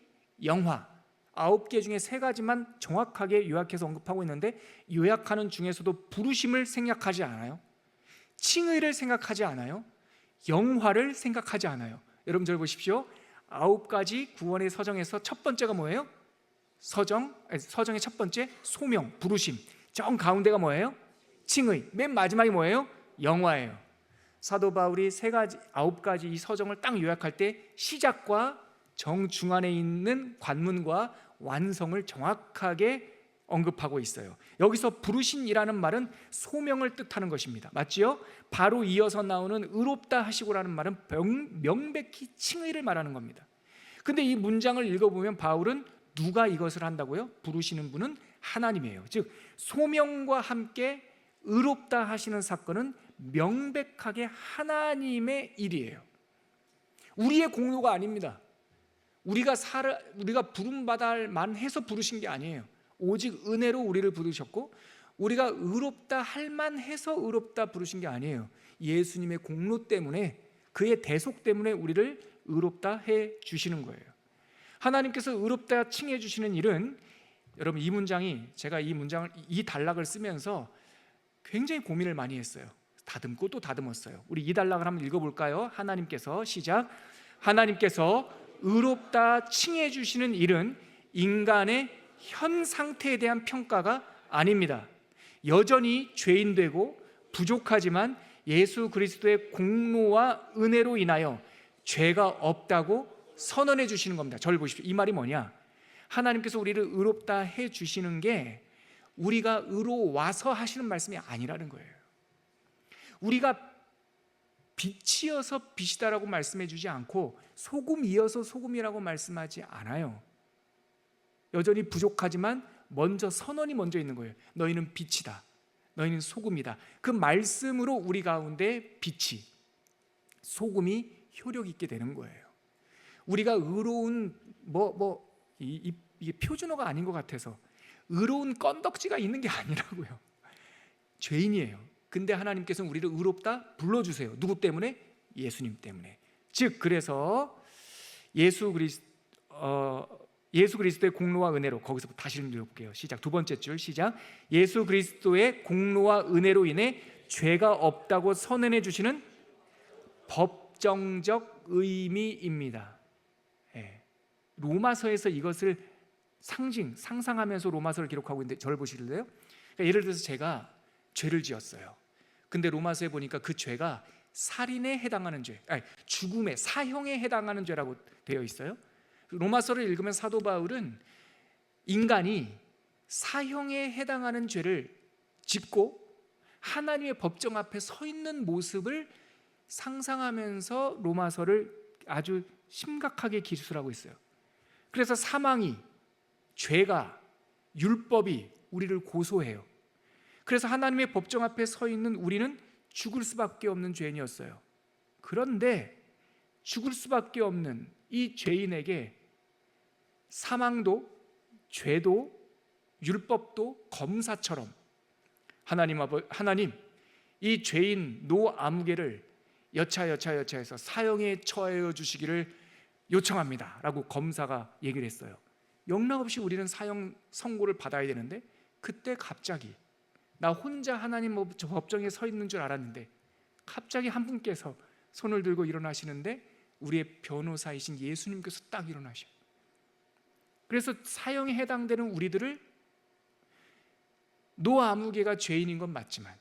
영화. 9개 중에 세 가지만 정확하게 요약해서 언급하고 있는데, 요약하는 중에서도 부르심을 생각하지 않아요, 칭의를 생각하지 않아요, 영화를 생각하지 않아요. 여러분 절 보십시오. 9가지 구원의 서정에서 첫 번째가 뭐예요? 서정의 첫 번째 소명, 부르심. 정 가운데가 뭐예요? 칭의. 맨 마지막이 뭐예요? 영화예요. 사도 바울이 9가지 이 서정을 딱 요약할 때 시작과 정중앙에 있는 관문과 완성을 정확하게 언급하고 있어요. 여기서 부르신이라는 말은 소명을 뜻하는 것입니다. 맞지요? 바로 이어서 나오는 의롭다 하시고라는 말은 명백히 칭의를 말하는 겁니다. 근데 이 문장을 읽어보면 바울은 누가 이것을 한다고요? 부르시는 분은 하나님이에요. 즉 소명과 함께 의롭다 하시는 사건은 명백하게 하나님의 일이에요. 우리의 공로가 아닙니다. 우리가 부름받을 만해서 부르신 게 아니에요. 오직 은혜로 우리를 부르셨고, 우리가 의롭다 할 만해서 의롭다 부르신 게 아니에요. 예수님의 공로 때문에, 그의 대속 때문에 우리를 의롭다 해 주시는 거예요. 하나님께서 의롭다 칭해 주시는 일은, 여러분 이 문장이, 제가 이 단락을 쓰면서 굉장히 고민을 많이 했어요. 다듬고 또 다듬었어요. 우리 이 단락을 한번 읽어볼까요? 하나님께서, 시작. 하나님께서 의롭다 칭해 주시는 일은 인간의 현 상태에 대한 평가가 아닙니다. 여전히 죄인 되고 부족하지만 예수 그리스도의 공로와 은혜로 인하여 죄가 없다고 선언해 주시는 겁니다. 저를 보십시오. 이 말이 뭐냐? 하나님께서 우리를 의롭다 해 주시는 게 우리가 의로워서 하시는 말씀이 아니라는 거예요. 우리가 빛이어서 빛이다라고 말씀해 주지 않고 소금이어서 소금이라고 말씀하지 않아요. 여전히 부족하지만 선언이 먼저 있는 거예요. 너희는 빛이다, 너희는 소금이다. 그 말씀으로 우리 가운데 빛이, 소금이 효력 있게 되는 거예요. 우리가 의로운 이게 표준어가 아닌 것 같아서 의로운 건덕지가 있는 게 아니라고요. 죄인이에요. 근데 하나님께서는 우리를 의롭다 불러주세요. 누구 때문에? 예수님 때문에. 즉 그래서 예수 그리스도의 공로와 은혜로, 거기서 다시 읽어볼게요. 시작. 두 번째 줄 시작. 예수 그리스도의 공로와 은혜로 인해 죄가 없다고 선언해 주시는 법정적 의미입니다. 로마서에서 이것을 상상하면서 로마서를 기록하고 있는데, 저를 보실래요? 그러니까 예를 들어서 제가 죄를 지었어요. 근데 로마서에 보니까 그 죄가 살인에 해당하는 죄, 죽음의 사형에 해당하는 죄라고 되어 있어요. 로마서를 읽으면 사도 바울은 인간이 사형에 해당하는 죄를 짓고 하나님의 법정 앞에 서 있는 모습을 상상하면서 로마서를 아주 심각하게 기술하고 있어요. 그래서 사망이, 죄가, 율법이 우리를 고소해요. 그래서 하나님의 법정 앞에 서 있는 우리는 죽을 수밖에 없는 죄인이었어요. 그런데 죽을 수밖에 없는 이 죄인에게 사망도, 죄도, 율법도 검사처럼 하나님, 이 죄인 노아무개를 여차여차해서 사형에 처하여 주시기를 요청합니다 라고 검사가 얘기를 했어요. 영락없이 우리는 사형 선고를 받아야 되는데, 그때 갑자기 나 혼자 하나님 법정에 서 있는 줄 알았는데 갑자기 한 분께서 손을 들고 일어나시는데 우리의 변호사이신 예수님께서 딱 일어나셔요. 그래서 사형에 해당되는 우리들을, 노아무개가 죄인인 건 맞지만,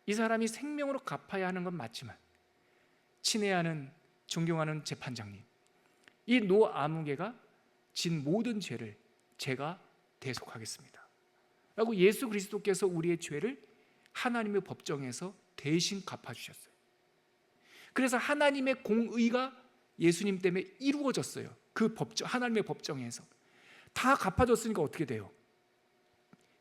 이 사람이 생명으로 갚아야 하는 건 맞지만, 친애하는, 존경하는 재판장님, 이 노아무개가 진 모든 죄를 제가 대속하겠습니다 라고 예수 그리스도께서 우리의 죄를 하나님의 법정에서 대신 갚아주셨어요. 그래서 하나님의 공의가 예수님 때문에 이루어졌어요. 그 하나님의 법정에서 다 갚아줬으니까 어떻게 돼요?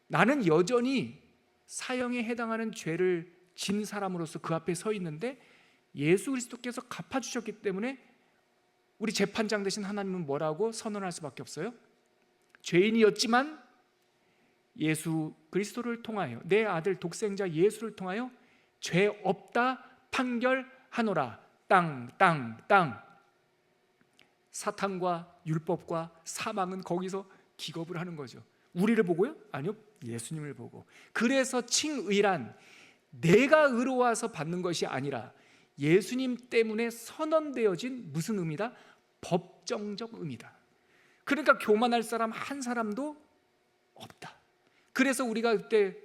나는 여전히 사형에 해당하는 죄를 진 사람으로서 그 앞에 서 있는데, 예수 그리스도께서 갚아주셨기 때문에 우리 재판장 되신 하나님은 뭐라고 선언할 수밖에 없어요? 죄인이었지만 예수 그리스도를 통하여, 내 아들 독생자 예수를 통하여 죄 없다 판결하노라. 땅. 사탄과 율법과 사망은 거기서 기겁을 하는 거죠. 우리를 보고요? 아니요, 예수님을 보고. 그래서 칭의란 내가 의로워서 받는 것이 아니라 예수님 때문에 선언되어진 무슨 의미다? 법정적 의미다. 그러니까 교만할 사람 한 사람도 없다. 그래서 우리가 그때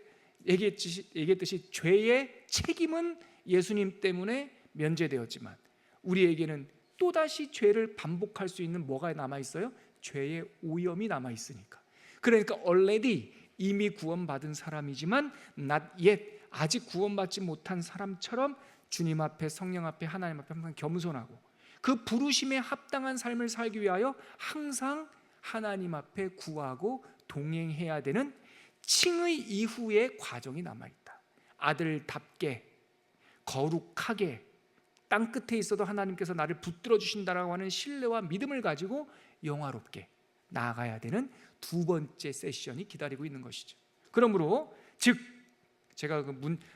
얘기했듯이 죄의 책임은 예수님 때문에 면제되었지만 우리에게는 또다시 죄를 반복할 수 있는 뭐가 남아있어요? 죄의 오염이 남아있으니까. 그러니까 already 이미 구원받은 사람이지만 not yet 아직 구원받지 못한 사람처럼 주님 앞에, 성령 앞에, 하나님 앞에 항상 겸손하고 그 부르심에 합당한 삶을 살기 위하여 항상 하나님 앞에 구하고 동행해야 되는 칭의 이후의 과정이 남아있다. 아들답게 거룩하게 땅끝에 있어도 하나님께서 나를 붙들어 주신다라고 하는 신뢰와 믿음을 가지고 영화롭게 나아가야 되는 두 번째 세션이 기다리고 있는 것이죠. 그러므로 즉 제가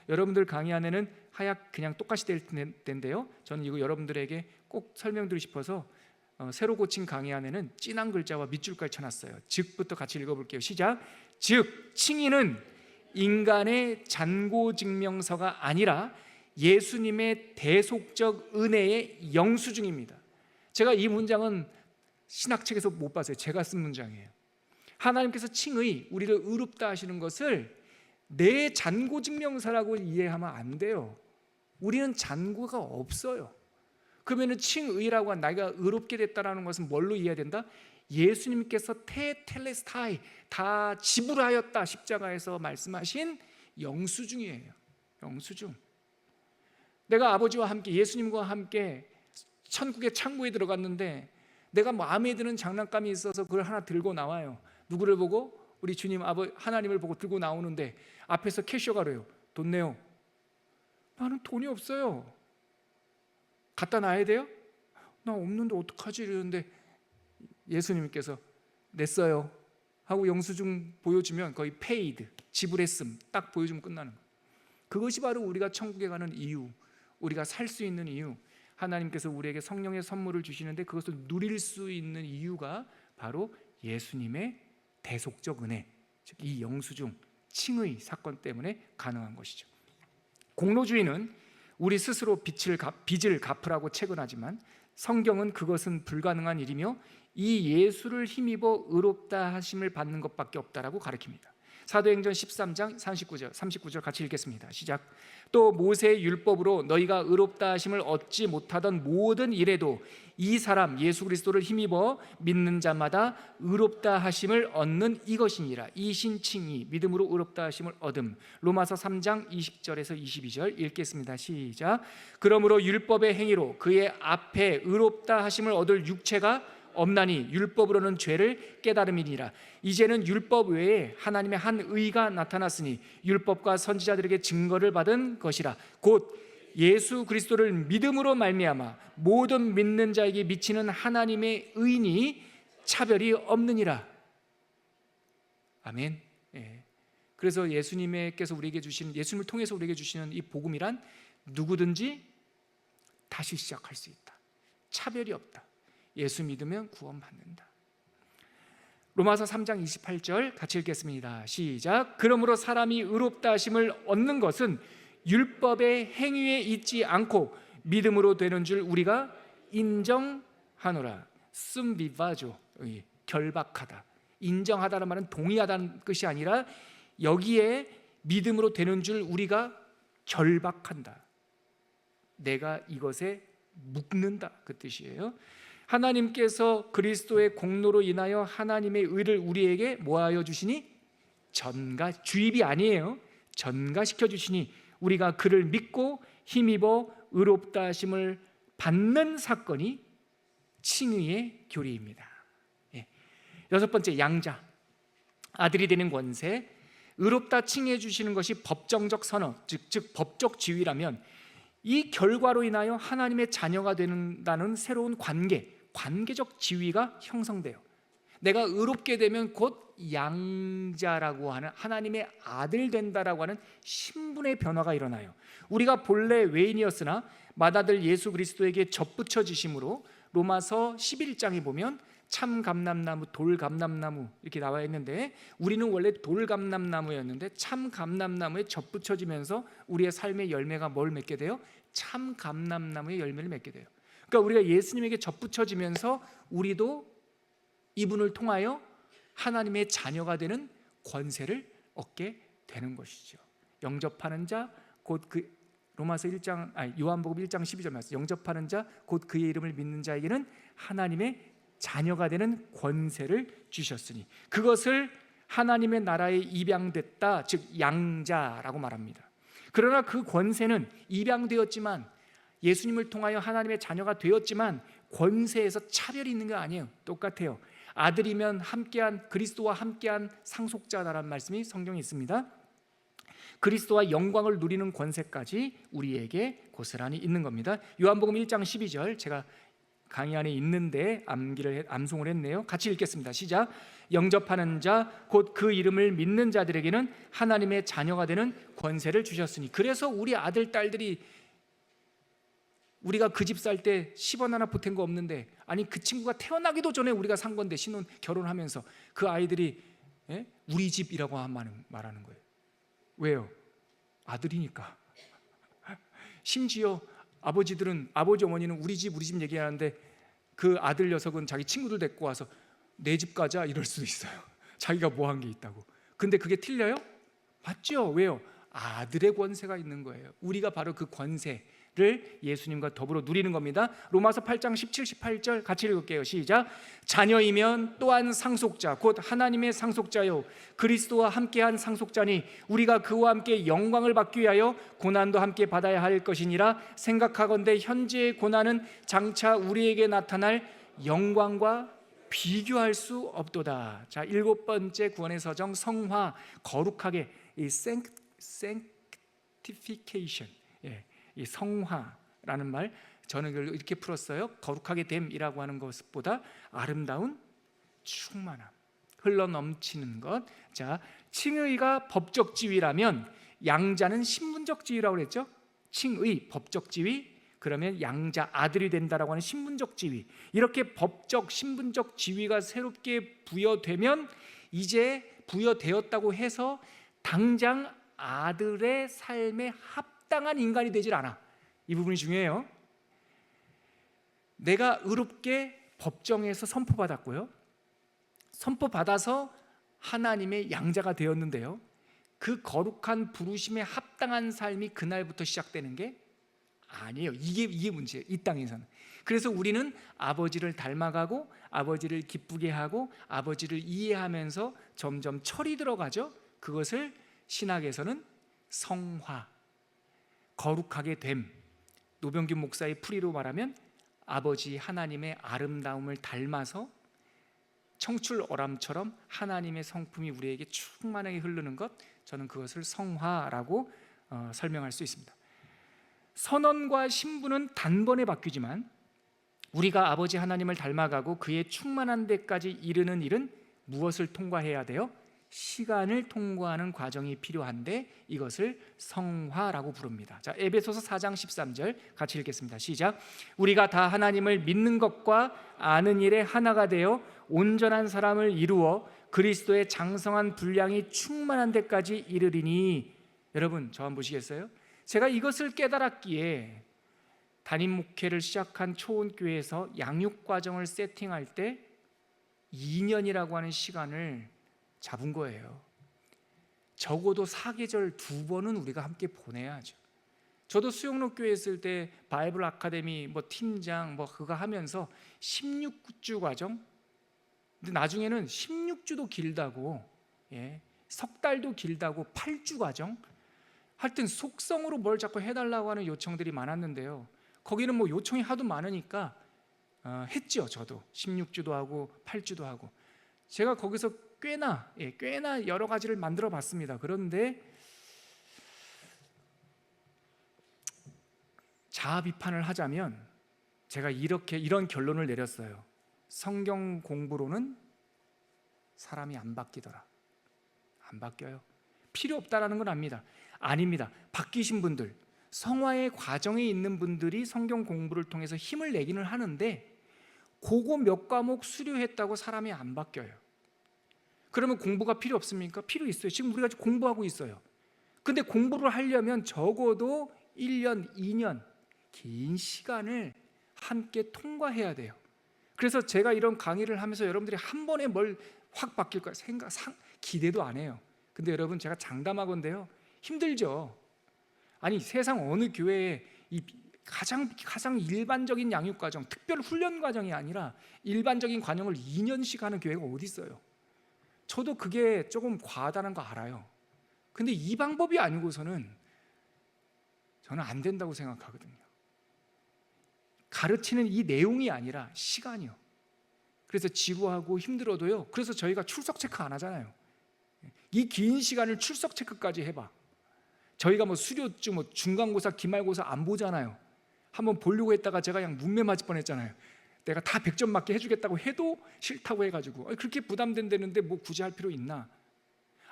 여러분들 강의 안에는 하약 그냥 똑같이 될 텐데요, 저는 이거 여러분들에게 꼭 설명드리고 싶어서 새로 고친 강의 안에는 진한 글자와 밑줄까지 쳐놨어요. 즉부터 같이 읽어볼게요. 시작. 즉 칭의는 인간의 잔고증명서가 아니라 예수님의 대속적 은혜의 영수증입니다. 제가 이 문장은 신학책에서 못 봤어요. 제가 쓴 문장이에요. 하나님께서 칭의, 우리를 의롭다 하시는 것을 내 잔고증명서라고 이해하면 안 돼요. 우리는 잔고가 없어요. 그러면 칭의라고 한 내가 의롭게 됐다는 것은 뭘로 이해해야 된다? 예수님께서 테텔레스타이 다 지불하였다 십자가에서 말씀하신 영수증이에요. 영수증. 내가 아버지와 함께, 예수님과 함께 천국의 창고에 들어갔는데 내가 마음에 드는 장난감이 있어서 그걸 하나 들고 나와요. 누구를 보고? 우리 주님 하나님을 보고 들고 나오는데 앞에서 캐셔가 그래요. 돈 내요. 나는 돈이 없어요. 갖다 놔야 돼요? 나 없는데 어떡하지? 이러는데 예수님께서 냈어요 하고 영수증 보여주면 거의 paid, 지불했음 딱 보여주면 끝나는 거예요. 그것이 바로 우리가 천국에 가는 이유, 우리가 살 수 있는 이유, 하나님께서 우리에게 성령의 선물을 주시는데 그것을 누릴 수 있는 이유가 바로 예수님의 대속적 은혜, 즉 이 영수증, 칭의 사건 때문에 가능한 것이죠. 공로주의는 우리 스스로 빚을 갚으라고 채권하지만 성경은 그것은 불가능한 일이며 이 예수를 힘입어 의롭다 하심을 받는 것밖에 없다라고 가르칩니다. 사도행전 13장 39절 같이 읽겠습니다. 시작. 또 모세의 율법으로 너희가 의롭다 하심을 얻지 못하던 모든 일에도 이 사람 예수 그리스도를 힘입어 믿는 자마다 의롭다 하심을 얻는 이것이니라. 이 신칭이 믿음으로 의롭다 하심을 얻음. 로마서 3장 20절에서 22절 읽겠습니다. 시작. 그러므로 율법의 행위로 그의 앞에 의롭다 하심을 얻을 육체가 없나니 율법으로는 죄를 깨달음이니라. 이제는 율법 외에 하나님의 한 의가 나타났으니 율법과 선지자들에게 증거를 받은 것이라. 곧 예수 그리스도를 믿음으로 말미암아 모든 믿는 자에게 미치는 하나님의 의니 차별이 없느니라. 아멘. 예. 그래서 예수님께서 우리에게 주시는, 예수님을 통해서 우리에게 주시는 이 복음이란 누구든지 다시 시작할 수 있다. 차별이 없다. 예수 믿으면 구원받는다. 로마서 3장 28절 같이 읽겠습니다. 시작. 그러므로 사람이 의롭다 하심을 얻는 것은 율법의 행위에 있지 않고 믿음으로 되는 줄 우리가 인정하노라. 숨비바죠. 결박하다. 인정하다는 말은 동의하다는 것이 아니라 여기에 믿음으로 되는 줄 우리가 결박한다. 내가 이것에 묶는다 그 뜻이에요. 하나님께서 그리스도의 공로로 인하여 하나님의 의를 우리에게 뭐하여 주시니? 주입이 아니에요. 전가시켜 주시니 우리가 그를 믿고 힘입어 의롭다 하심을 받는 사건이 칭의의 교리입니다. 여섯 번째, 양자, 아들이 되는 권세. 의롭다 칭해 주시는 것이 법정적 선언, 즉 법적 지위라면 이 결과로 인하여 하나님의 자녀가 된다는 새로운 관계적 지위가 형성돼요. 내가 의롭게 되면 곧 양자라고 하는 하나님의 아들 된다라고 하는 신분의 변화가 일어나요. 우리가 본래 외인이었으나 맏아들 예수 그리스도에게 접붙여지심으로 로마서 11장에 보면 참감람나무, 돌감람나무 이렇게 나와 있는데, 우리는 원래 돌감람나무였는데 참감람나무에 접붙여지면서 우리의 삶의 열매가 뭘 맺게 돼요? 참감람나무의 열매를 맺게 돼요. 그러니까 우리가 예수님에게 접붙여지면서 우리도 이분을 통하여 하나님의 자녀가 되는 권세를 얻게 되는 것이죠. 영접하는 자 곧 그 로마서 1장 요한복음 1장 12절 말씀, 영접하는 자 곧 그의 이름을 믿는 자에게는 하나님의 자녀가 되는 권세를 주셨으니 그것을 하나님의 나라에 입양됐다, 즉 양자라고 말합니다. 그러나 그 권세는 입양되었지만, 예수님을 통하여 하나님의 자녀가 되었지만 권세에서 차별이 있는 게 아니에요. 똑같아요. 아들이면 함께한, 그리스도와 함께한 상속자다라는 말씀이 성경에 있습니다. 그리스도와 영광을 누리는 권세까지 우리에게 고스란히 있는 겁니다. 요한복음 1장 12절, 제가 강의 안에 있는데 암송을 했네요. 같이 읽겠습니다. 시작. 영접하는 자 곧 그 이름을 믿는 자들에게는 하나님의 자녀가 되는 권세를 주셨으니. 그래서 우리 아들 딸들이, 우리가 그 집 살 때 10원 하나 보탠 거 없는데, 아니 그 친구가 태어나기도 전에 우리가 산 건데, 결혼하면서 그 아이들이 우리 집이라고 말하는 거예요. 왜요? 아들이니까. 심지어 아버지 어머니는 우리 집 얘기하는데 그 아들 녀석은 자기 친구들 데리고 와서 내 집 가자 이럴 수도 있어요. 자기가 뭐 한 게 있다고. 근데 그게 틀려요? 맞죠? 왜요? 아들의 권세가 있는 거예요. 우리가 바로 그 권세를 예수님과 더불어 누리는 겁니다. 로마서 8장 17, 18절 같이 읽을게요. 시작. 자녀이면 또한 상속자 곧 하나님의 상속자요 그리스도와 함께한 상속자니 우리가 그와 함께 영광을 받기 위하여 고난도 함께 받아야 할 것이니라. 생각하건대 현재의 고난은 장차 우리에게 나타날 영광과 비교할 수 없도다. 자, 7번째 구원의 서정, 성화, 거룩하게, 이 sanctification, 이 성화라는 말, 저는 이렇게 풀었어요. 거룩하게 됨이라고 하는 것보다 아름다운 충만함, 흘러넘치는 것. 자, 칭의가 법적 지위라면 양자는 신분적 지위라고 그랬죠. 칭의, 법적 지위, 그러면 양자, 아들이 된다라고 하는 신분적 지위. 이렇게 법적, 신분적 지위가 새롭게 부여되면 이제 부여되었다고 해서 당장 아들의 삶에 합당한 인간이 되질 않아. 이 부분이 중요해요. 내가 의롭게 법정에서 선포받았고요, 선포받아서 하나님의 양자가 되었는데요, 그 거룩한 부르심에 합당한 삶이 그날부터 시작되는 게 아니에요. 이게 문제예요, 이 땅에서는. 그래서 우리는 아버지를 닮아가고 아버지를 기쁘게 하고 아버지를 이해하면서 점점 철이 들어가죠. 그것을 신학에서는 성화, 거룩하게 됨, 노병균 목사의 풀이로 말하면 아버지 하나님의 아름다움을 닮아서 청출어람처럼 하나님의 성품이 우리에게 충만하게 흐르는 것, 저는 그것을 성화라고 설명할 수 있습니다. 선언과 신분은 단번에 바뀌지만 우리가 아버지 하나님을 닮아가고 그의 충만한 데까지 이르는 일은 무엇을 통과해야 돼요? 시간을 통과하는 과정이 필요한데 이것을 성화라고 부릅니다. 자, 에베소서 4장 13절 같이 읽겠습니다. 시작. 우리가 다 하나님을 믿는 것과 아는 일에 하나가 되어 온전한 사람을 이루어 그리스도의 장성한 분량이 충만한 데까지 이르리니. 여러분, 저 한번 보시겠어요? 제가 이것을 깨달았기에 담임 목회를 시작한 초원교회에서 양육과정을 세팅할 때 2년이라고 하는 시간을 잡은 거예요. 적어도 4계절 2번은 우리가 함께 보내야죠. 저도 수영록교회 있을 때 바이블 아카데미 팀장 그거 하면서 16주 과정, 근데 나중에는 16주도 길다고, 석 달도 길다고 8주 과정, 하여튼 속성으로 뭘 자꾸 해달라고 하는 요청들이 많았는데요, 거기는 요청이 하도 많으니까 했죠. 저도 16주도 하고 8주도 하고. 제가 거기서 꽤나 여러 가지를 만들어 봤습니다. 그런데 자아 비판을 하자면 제가 이런 결론을 내렸어요. 성경 공부로는 사람이 안 바뀌더라. 안 바뀌어요. 필요 없다라는 건 아닙니다. 바뀌신 분들, 성화의 과정에 있는 분들이 성경 공부를 통해서 힘을 내기는 하는데 그거 몇 과목 수료했다고 사람이 안 바뀌어요. 그러면 공부가 필요 없습니까? 필요 있어요. 지금 우리가 공부하고 있어요. 근데 공부를 하려면 적어도 1년, 2년 긴 시간을 함께 통과해야 돼요. 그래서 제가 이런 강의를 하면서 여러분들이 한 번에 뭘 확 바뀔 거야 기대도 안 해요. 근데 여러분, 제가 장담하건대요, 힘들죠. 아니, 세상 어느 교회에 이 가장 일반적인 양육 과정, 특별 훈련 과정이 아니라 일반적인 과정을 2년씩 하는 교회가 어디 있어요? 저도 그게 조금 과하다는 거 알아요. 근데 이 방법이 아니고서는 저는 안 된다고 생각하거든요. 가르치는 이 내용이 아니라 시간이요. 그래서 지루하고 힘들어도요, 그래서 저희가 출석 체크 안 하잖아요. 이 긴 시간을 출석 체크까지 해봐. 저희가 뭐 수료증, 뭐 중간고사, 기말고사 안 보잖아요. 한번 보려고 했다가 제가 그냥 문매 맞을 뻔했잖아요. 내가 다 100점 맞게 해주겠다고 해도 싫다고 해가지고 그렇게 부담된다는데 뭐 굳이 할 필요 있나?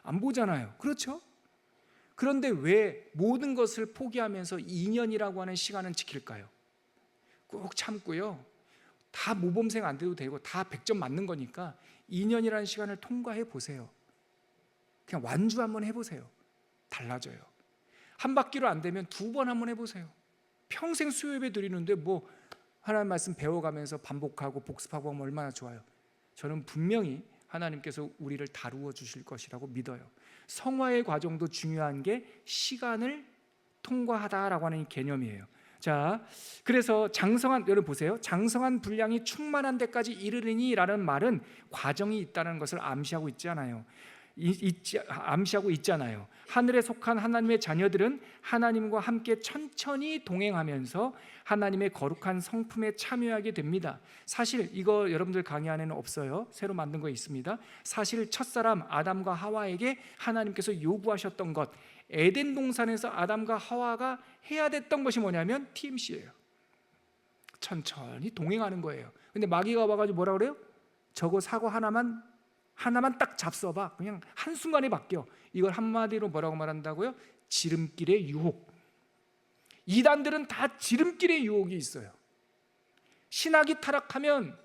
안 보잖아요. 그렇죠? 그런데 왜 모든 것을 포기하면서 2년이라고 하는 시간은 지킬까요? 꼭 참고요. 다 모범생 안 돼도 되고 다 100점 맞는 거니까 2년이라는 시간을 통과해 보세요. 그냥 완주 한번 해보세요. 달라져요. 한 바퀴로 안 되면 2번 한번 해보세요. 평생 수요예배 드리는데 뭐 하나님 말씀 배워가면서 반복하고 복습하고 하면 얼마나 좋아요. 저는 분명히 하나님께서 우리를 다루어 주실 것이라고 믿어요. 성화의 과정도 중요한 게 시간을 통과하다라고 하는 개념이에요. 자, 그래서 장성한, 여러분 보세요. 장성한 분량이 충만한 데까지 이르리니라는 말은 과정이 있다는 것을 암시하고 있잖아요. 암시하고 있잖아요. 하늘에 속한 하나님의 자녀들은 하나님과 함께 천천히 동행하면서 하나님의 거룩한 성품에 참여하게 됩니다. 사실 이거 여러분들 강의 안에는 없어요. 새로 만든 거 있습니다. 사실 첫사람 아담과 하와에게 하나님께서 요구하셨던 것, 에덴 동산에서 아담과 하와가 해야 됐던 것이 뭐냐면 TMC예요. 천천히 동행하는 거예요. 근데 마귀가 와가지고 뭐라 그래요? 저거 사고 하나만 딱 잡숴봐. 그냥 한순간에 바뀌어. 이걸 한마디로 뭐라고 말한다고요? 지름길의 유혹. 이단들은 다 지름길의 유혹이 있어요. 신학이 타락하면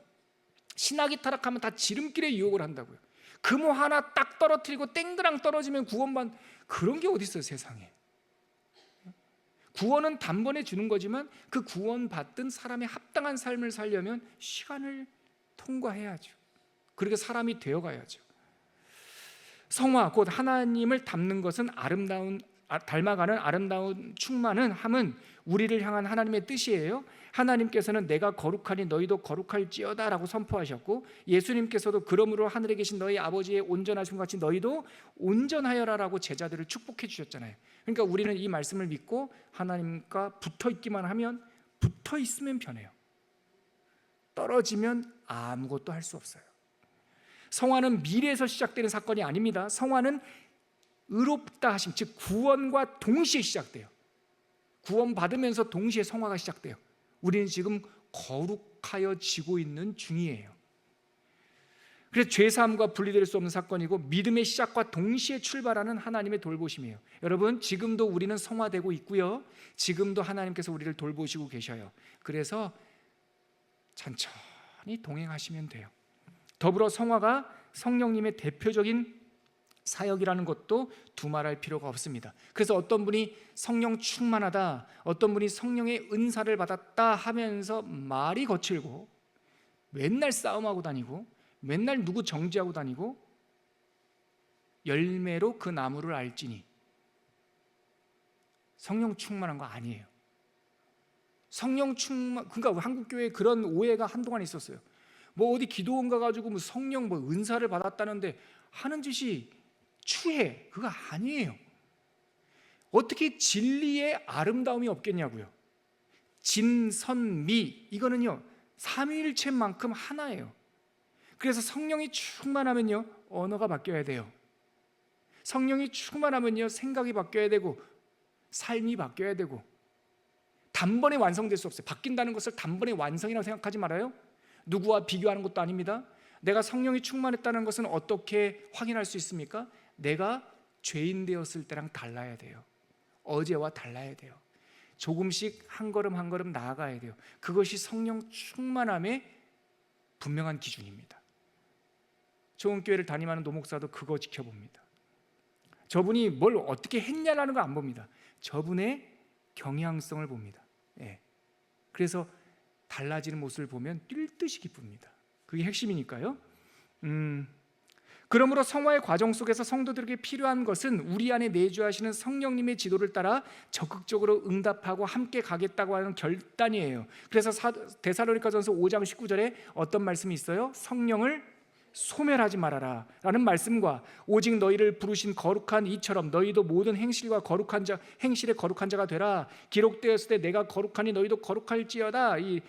다 지름길의 유혹을 한다고요. 금호 하나 딱 떨어뜨리고 땡그랑 떨어지면 구원받는, 그런 게 어디 있어요, 세상에. 구원은 단번에 주는 거지만 그 구원받던 사람의 합당한 삶을 살려면 시간을 통과해야죠. 그렇게 사람이 되어가야죠. 성화, 곧 하나님을 닮는 것은 닮아가는 아름다운 충만은 함은 우리를 향한 하나님의 뜻이에요. 하나님께서는 내가 거룩하니 너희도 거룩할지어다 라고 선포하셨고, 예수님께서도 그러므로 하늘에 계신 너희 아버지의 온전하신 것 같이 너희도 온전하여라 라고 제자들을 축복해 주셨잖아요. 그러니까 우리는 이 말씀을 믿고 하나님과 붙어 있기만 하면, 붙어 있으면 편해요. 떨어지면 아무것도 할 수 없어요. 성화는 미래에서 시작되는 사건이 아닙니다. 성화는 의롭다 하심, 즉 구원과 동시에 시작돼요. 구원 받으면서 동시에 성화가 시작돼요. 우리는 지금 거룩하여지고 있는 중이에요. 그래서 죄사함과 분리될 수 없는 사건이고 믿음의 시작과 동시에 출발하는 하나님의 돌보심이에요. 여러분, 지금도 우리는 성화되고 있고요. 지금도 하나님께서 우리를 돌보시고 계셔요. 그래서 천천히 동행하시면 돼요. 더불어 성화가 성령님의 대표적인 사역이라는 것도 두말할 필요가 없습니다. 그래서 어떤 분이 성령 충만하다, 어떤 분이 성령의 은사를 받았다 하면서 말이 거칠고 맨날 싸움하고 다니고 맨날 누구 정죄하고 다니고 열매로 그 나무를 알지니, 성령 충만한 거 아니에요. 성령 충만, 그러니까 한국교회에 그런 오해가 한동안 있었어요. 뭐 어디 기도원 가가지고 뭐 성령 뭐 은사를 받았다는데 하는 짓이 추해. 그거 아니에요. 어떻게 진리의 아름다움이 없겠냐고요. 진선미, 이거는요 삼위일체만큼 하나예요. 그래서 성령이 충만하면요 언어가 바뀌어야 돼요. 성령이 충만하면요 생각이 바뀌어야 되고 삶이 바뀌어야 되고, 단번에 완성될 수 없어요. 바뀐다는 것을 단번에 완성이라고 생각하지 말아요. 누구와 비교하는 것도 아닙니다. 내가 성령이 충만했다는 것은 어떻게 확인할 수 있습니까? 내가 죄인 되었을 때랑 달라야 돼요. 어제와 달라야 돼요. 조금씩 한 걸음 한 걸음 나아가야 돼요. 그것이 성령 충만함의 분명한 기준입니다. 좋은 교회를 담임하는 노목사도 그거 지켜봅니다. 저분이 뭘 어떻게 했냐라는 거 안 봅니다. 저분의 경향성을 봅니다. 그래서 달라지는 모습을 보면 뛸 듯이 기쁩니다. 그게 핵심이니까요. 그러므로 성화의 과정 속에서 성도들에게 필요한 것은 우리 안에 내주하시는 성령님의 지도를 따라 적극적으로 응답하고 함께 가겠다고 하는 결단이에요. 그래서 데살로니가전서 5장 19절에 어떤 말씀이 있어요? 성령을 소멸하지 말아라 라는 말씀과 오직 너희를 부르신 거룩한 이처럼 너희도 모든 행실에 거룩한 자가 되라. 기록되었을 때 내가 거룩하니 너희도 거룩할지어다. 이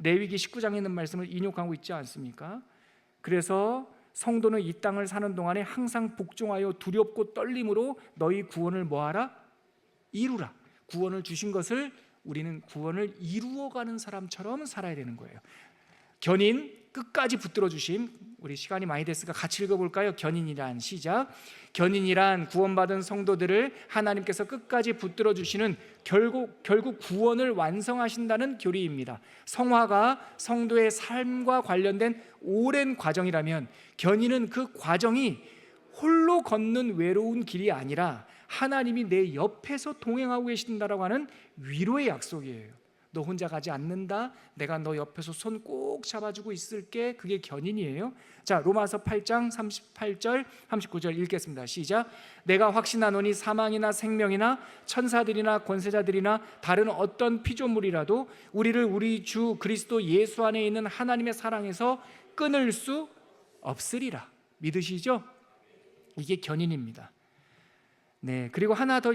레위기 19장에 있는 말씀을 인용하고 있지 않습니까? 그래서 성도는 이 땅을 사는 동안에 항상 복종하여 두렵고 떨림으로 너희 구원을 뭐하라? 이루라. 구원을 주신 것을 우리는 구원을 이루어가는 사람처럼 살아야 되는 거예요. 견인, 끝까지 붙들어 주심. 우리 시간이 많이 됐으니까 같이 읽어볼까요? 견인이란 시작. 견인이란 구원받은 성도들을 하나님께서 끝까지 붙들어 주시는 결국 구원을 완성하신다는 교리입니다. 성화가 성도의 삶과 관련된 오랜 과정이라면 견인은 그 과정이 홀로 걷는 외로운 길이 아니라 하나님이 내 옆에서 동행하고 계신다라고 하는 위로의 약속이에요. 너 혼자 가지 않는다. 내가 너 옆에서 손 꼭 잡아주고 있을게. 그게 견인이에요. 자, 로마서 8장 38절 39절 읽겠습니다. 시작. 내가 확신하노니 사망이나 생명이나 천사들이나 권세자들이나 다른 어떤 피조물이라도 우리를 우리 주 그리스도 예수 안에 있는 하나님의 사랑에서 끊을 수 없으리라. 믿으시죠? 이게 견인입니다. 네, 그리고 하나 더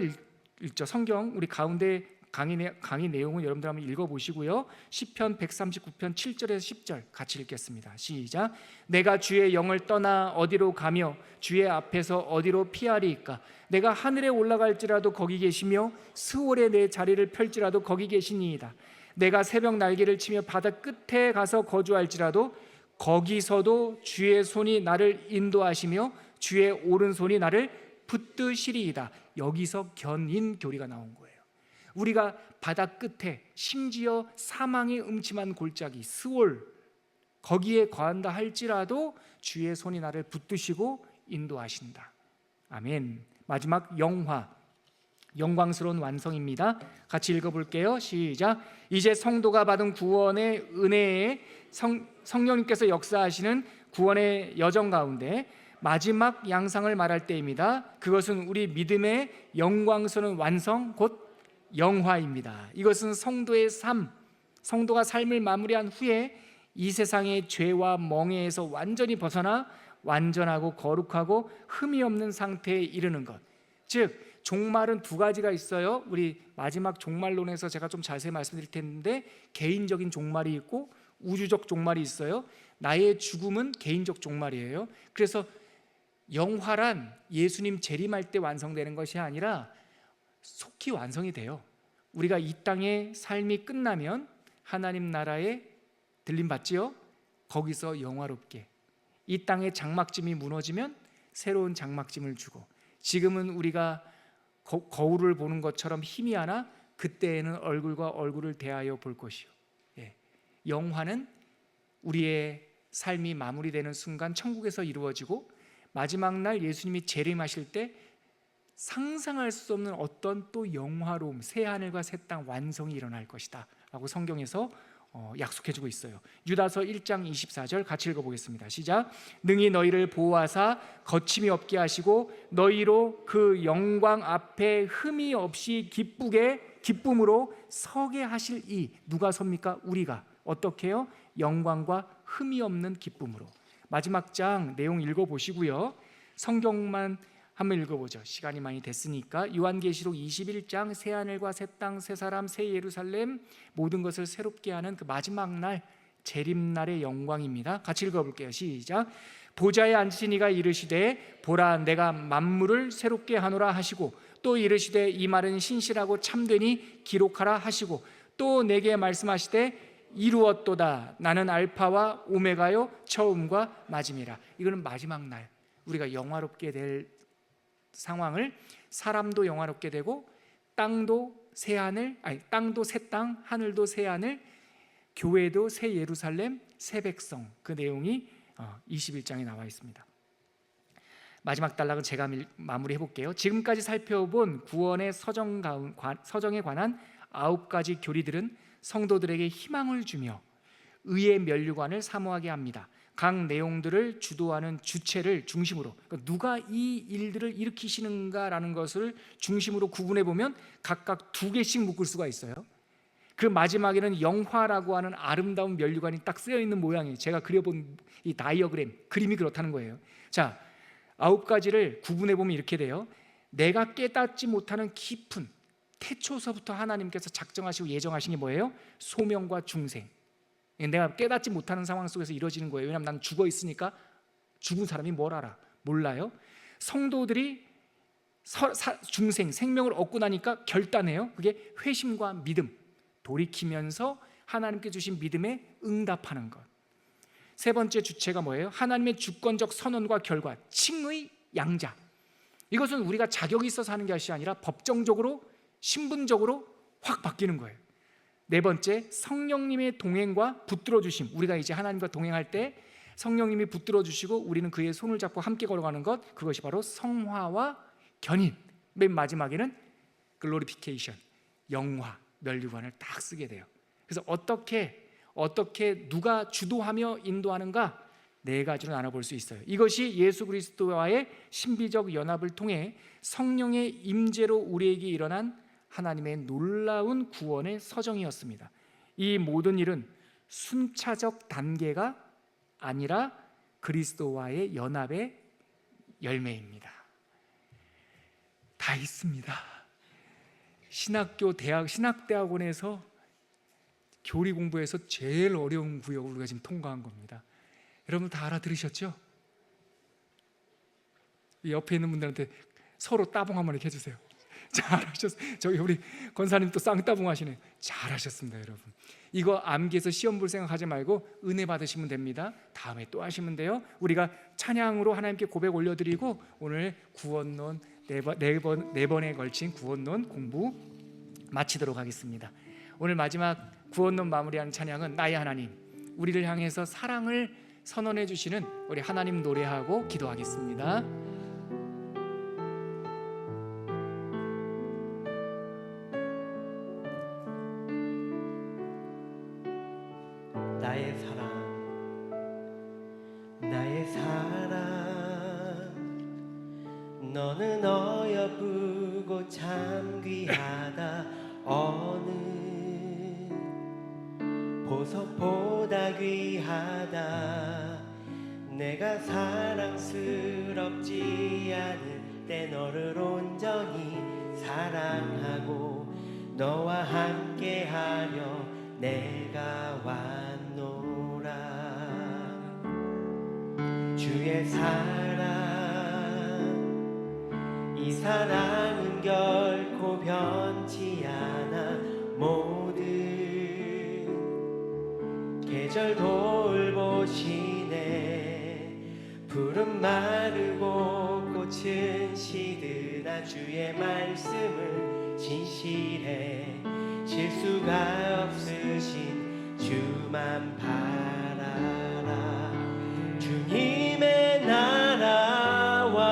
읽죠. 성경 우리 가운데 강의 내용은 여러분들 한번 읽어보시고요. 시편 139편 7절에서 10절 같이 읽겠습니다. 시작. 내가 주의 영을 떠나 어디로 가며 주의 앞에서 어디로 피하리이까. 내가 하늘에 올라갈지라도 거기 계시며 스올에 내 자리를 펼지라도 거기 계시니이다. 내가 새벽 날개를 치며 바다 끝에 가서 거주할지라도 거기서도 주의 손이 나를 인도하시며 주의 오른손이 나를 붙드시리이다. 여기서 견인 교리가 나온 거예요. 우리가 바다 끝에 심지어 사망의 음침한 골짜기 스올 거기에 거한다 할지라도 주의 손이 나를 붙드시고 인도하신다. 아멘. 마지막 영화, 영광스러운 완성입니다. 같이 읽어볼게요. 시작. 이제 성도가 받은 구원의 은혜에 성령님께서 역사하시는 구원의 여정 가운데 마지막 양상을 말할 때입니다. 그것은 우리 믿음의 영광스러운 완성 곧 영화입니다. 이것은 성도의 삶, 성도가 삶을 마무리한 후에 이 세상의 죄와 멍에에서 완전히 벗어나 완전하고 거룩하고 흠이 없는 상태에 이르는 것. 즉 종말은 두 가지가 있어요. 우리 마지막 종말론에서 제가 좀 자세히 말씀드릴 텐데 개인적인 종말이 있고 우주적 종말이 있어요. 나의 죽음은 개인적 종말이에요. 그래서 영화란 예수님 재림할 때 완성되는 것이 아니라 속히 완성이 돼요. 우리가 이 땅의 삶이 끝나면 하나님 나라에 들림받지요. 거기서 영화롭게 이 땅의 장막짐이 무너지면 새로운 장막짐을 주고, 지금은 우리가 거울을 보는 것처럼 희미하나 그때에는 얼굴과 얼굴을 대하여 볼 것이요. 영화는 우리의 삶이 마무리되는 순간 천국에서 이루어지고 마지막 날 예수님이 재림하실 때 상상할 수 없는 어떤 또 영화로움, 새 하늘과 새 땅 완성이 일어날 것이다 라고 성경에서 약속해주고 있어요. 유다서 1장 24절 같이 읽어보겠습니다. 시작. 능히 너희를 보호하사 거침이 없게 하시고 너희로 그 영광 앞에 흠이 없이 기쁨으로 서게 하실 이. 누가 섭니까? 우리가. 어떻게 해요? 영광과 흠이 없는 기쁨으로. 마지막 장 내용 읽어보시고요. 성경만 한번 읽어보죠. 시간이 많이 됐으니까. 요한계시록 21장 새하늘과 새 땅, 새 사람, 새 예루살렘 모든 것을 새롭게 하는 그 마지막 날 재림날의 영광입니다. 같이 읽어볼게요. 시작. 보좌에 앉으신 이가 이르시되 보라 내가 만물을 새롭게 하노라 하시고 또 이르시되 이 말은 신실하고 참되니 기록하라 하시고 또 내게 말씀하시되 이루었도다. 나는 알파와 오메가요 처음과 마지막이라. 이거는 마지막 날 우리가 영화롭게 될 상황을, 사람도 영화롭게 되고 땅도 새 하늘, 땅도 새 땅, 하늘도 새 하늘, 교회도 새 예루살렘, 새 백성, 그 내용이 21장에 나와 있습니다. 마지막 단락은 제가 마무리해 볼게요. 지금까지 살펴본 구원의 서정에 관한 9가지 교리들은 성도들에게 희망을 주며 의의 면류관을 사모하게 합니다. 각 내용들을 주도하는 주체를 중심으로, 그러니까 누가 이 일들을 일으키시는가라는 것을 중심으로 구분해 보면 각각 2개씩 묶을 수가 있어요. 그 마지막에는 영화라고 하는 아름다운 면류관이 딱 쓰여 있는 모양이에요. 제가 그려본 이 다이어그램, 그림이 그렇다는 거예요. 자, 9가지를 구분해 보면 이렇게 돼요. 내가 깨닫지 못하는 깊은, 태초서부터 하나님께서 작정하시고 예정하신 게 뭐예요? 소명과 중생. 내가 깨닫지 못하는 상황 속에서 이루어지는 거예요. 왜냐하면 난 죽어 있으니까. 죽은 사람이 뭘 알아? 몰라요. 성도들이 중생, 생명을 얻고 나니까 결단해요. 그게 회심과 믿음, 돌이키면서 하나님께 주신 믿음에 응답하는 것. 세 번째 주체가 뭐예요? 하나님의 주권적 선언과 결과, 칭의 양자. 이것은 우리가 자격이 있어서 하는 것이 아니라 법정적으로, 신분적으로 확 바뀌는 거예요. 네 번째, 성령님의 동행과 붙들어 주심. 우리가 이제 하나님과 동행할 때 성령님이 붙들어 주시고 우리는 그의 손을 잡고 함께 걸어가는 것, 그것이 바로 성화와 견인. 맨 마지막에는 글로리피케이션, 영화, 면류관을 딱 쓰게 돼요. 그래서 어떻게 누가 주도하며 인도하는가, 4가지로 나눠볼 수 있어요. 이것이 예수 그리스도와의 신비적 연합을 통해 성령의 임재로 우리에게 일어난 하나님의 놀라운 구원의 서정이었습니다. 이 모든 일은 순차적 단계가 아니라 그리스도와의 연합의 열매입니다. 다 있습니다. 신학교, 신학대학원에서 교리 공부에서 제일 어려운 구역을 우리가 지금 통과한 겁니다. 여러분 다 알아들으셨죠? 옆에 있는 분들한테 서로 따봉 한번 이렇게 해주세요. 잘하셨어요. 저기 우리 권사님 또 쌍따봉 하시네요. 잘하셨습니다, 여러분. 이거 암기해서 시험 볼 생각하지 말고 은혜 받으시면 됩니다. 다음에 또 하시면 돼요. 우리가 찬양으로 하나님께 고백 올려드리고 오늘 구원론 네 번에 걸친 구원론 공부 마치도록 하겠습니다. 오늘 마지막 구원론 마무리하는 찬양은 나의 하나님, 우리를 향해서 사랑을 선언해 주시는 우리 하나님 노래하고 기도하겠습니다. 나의 사랑, 나의 사랑, 너는 어여쁘고 참 귀하다. 어느 보석보다 귀하다. 내가 사랑스럽지 않을 때 너를 온전히 사랑하고 너와 함께하며 내가 왔노라. 주의 사랑, 이 사랑은 결코 변치 않아. 모든 계절 돌보시네. 푸른 마르고 꽃은 시드나 주의 말씀은 진실해. 실수가 없으신 주만 바라라. 주님의 나라와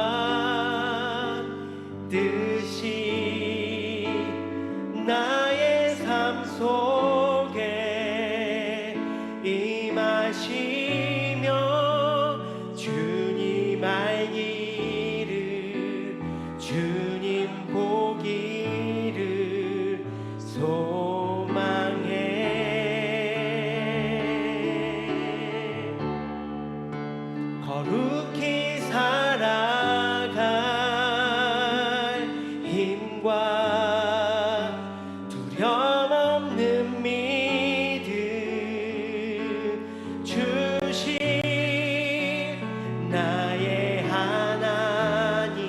뜻이 나의 삶 속에 임하시며 주님 알기를, 주님 보기를 소망해. 거룩히 살아갈 힘과 두려움 없는 믿음 주신 나의 하나님,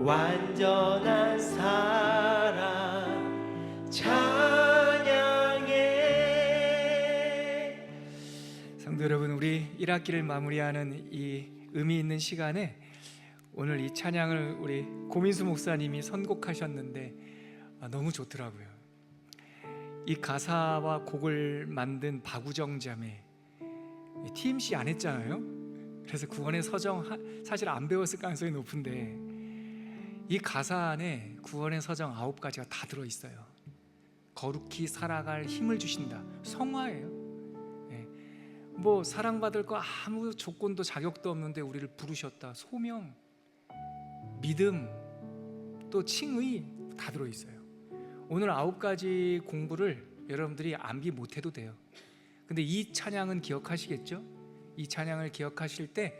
완전한 사랑 찬양해. 성도 여러분, 우리 1학기를 마무리하는 이 의미 있는 시간에 오늘 이 찬양을 우리 고민수 목사님이 선곡하셨는데 너무 좋더라고요. 이 가사와 곡을 만든 박우정 자매 TMC 안 했잖아요. 그래서 구원의 서정 사실 안 배웠을 가능성이 높은데 이 가사 안에 구원의 서정 9가지가 다 들어있어요. 거룩히 살아갈 힘을 주신다. 성화예요. 뭐 사랑받을 거 아무 조건도 자격도 없는데 우리를 부르셨다. 소명, 믿음, 또 칭의 다 들어있어요. 오늘 9가지 공부를 여러분들이 암기 못해도 돼요. 근데 이 찬양은 기억하시겠죠? 이 찬양을 기억하실 때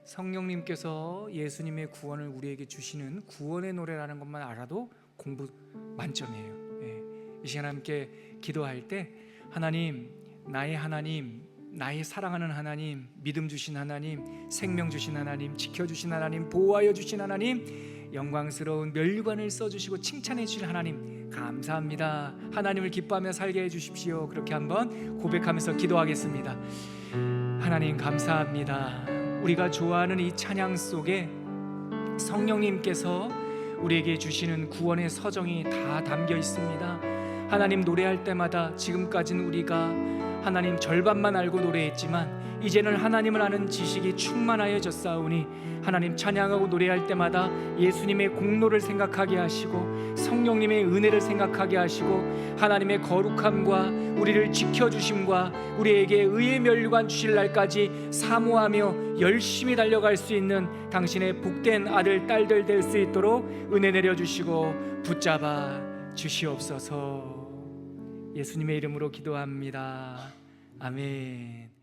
성령님께서 예수님의 구원을 우리에게 주시는 구원의 노래라는 것만 알아도 공부 만점이에요. 이 시간 함께 기도할 때 하나님, 나의 사랑하는 하나님, 믿음 주신 하나님, 생명 주신 하나님, 지켜주신 하나님, 보호하여 주신 하나님, 영광스러운 멸류관을 써주시고 칭찬해 주신 하나님 감사합니다. 하나님을 기뻐하며 살게 해주십시오. 그렇게 한번 고백하면서 기도하겠습니다. 하나님 감사합니다. 우리가 좋아하는 이 찬양 속에 성령님께서 우리에게 주시는 구원의 서정이 다 담겨 있습니다. 하나님, 노래할 때마다 지금까지는 우리가 하나님 절반만 알고 노래했지만 이제는 하나님을 아는 지식이 충만하여졌사오니 하나님, 찬양하고 노래할 때마다 예수님의 공로를 생각하게 하시고 성령님의 은혜를 생각하게 하시고 하나님의 거룩함과 우리를 지켜주심과 우리에게 의의 멸류관 주실 날까지 사모하며 열심히 달려갈 수 있는 당신의 복된 아들, 딸들 될 수 있도록 은혜 내려주시고 붙잡아 주시옵소서. 예수님의 이름으로 기도합니다. 아멘.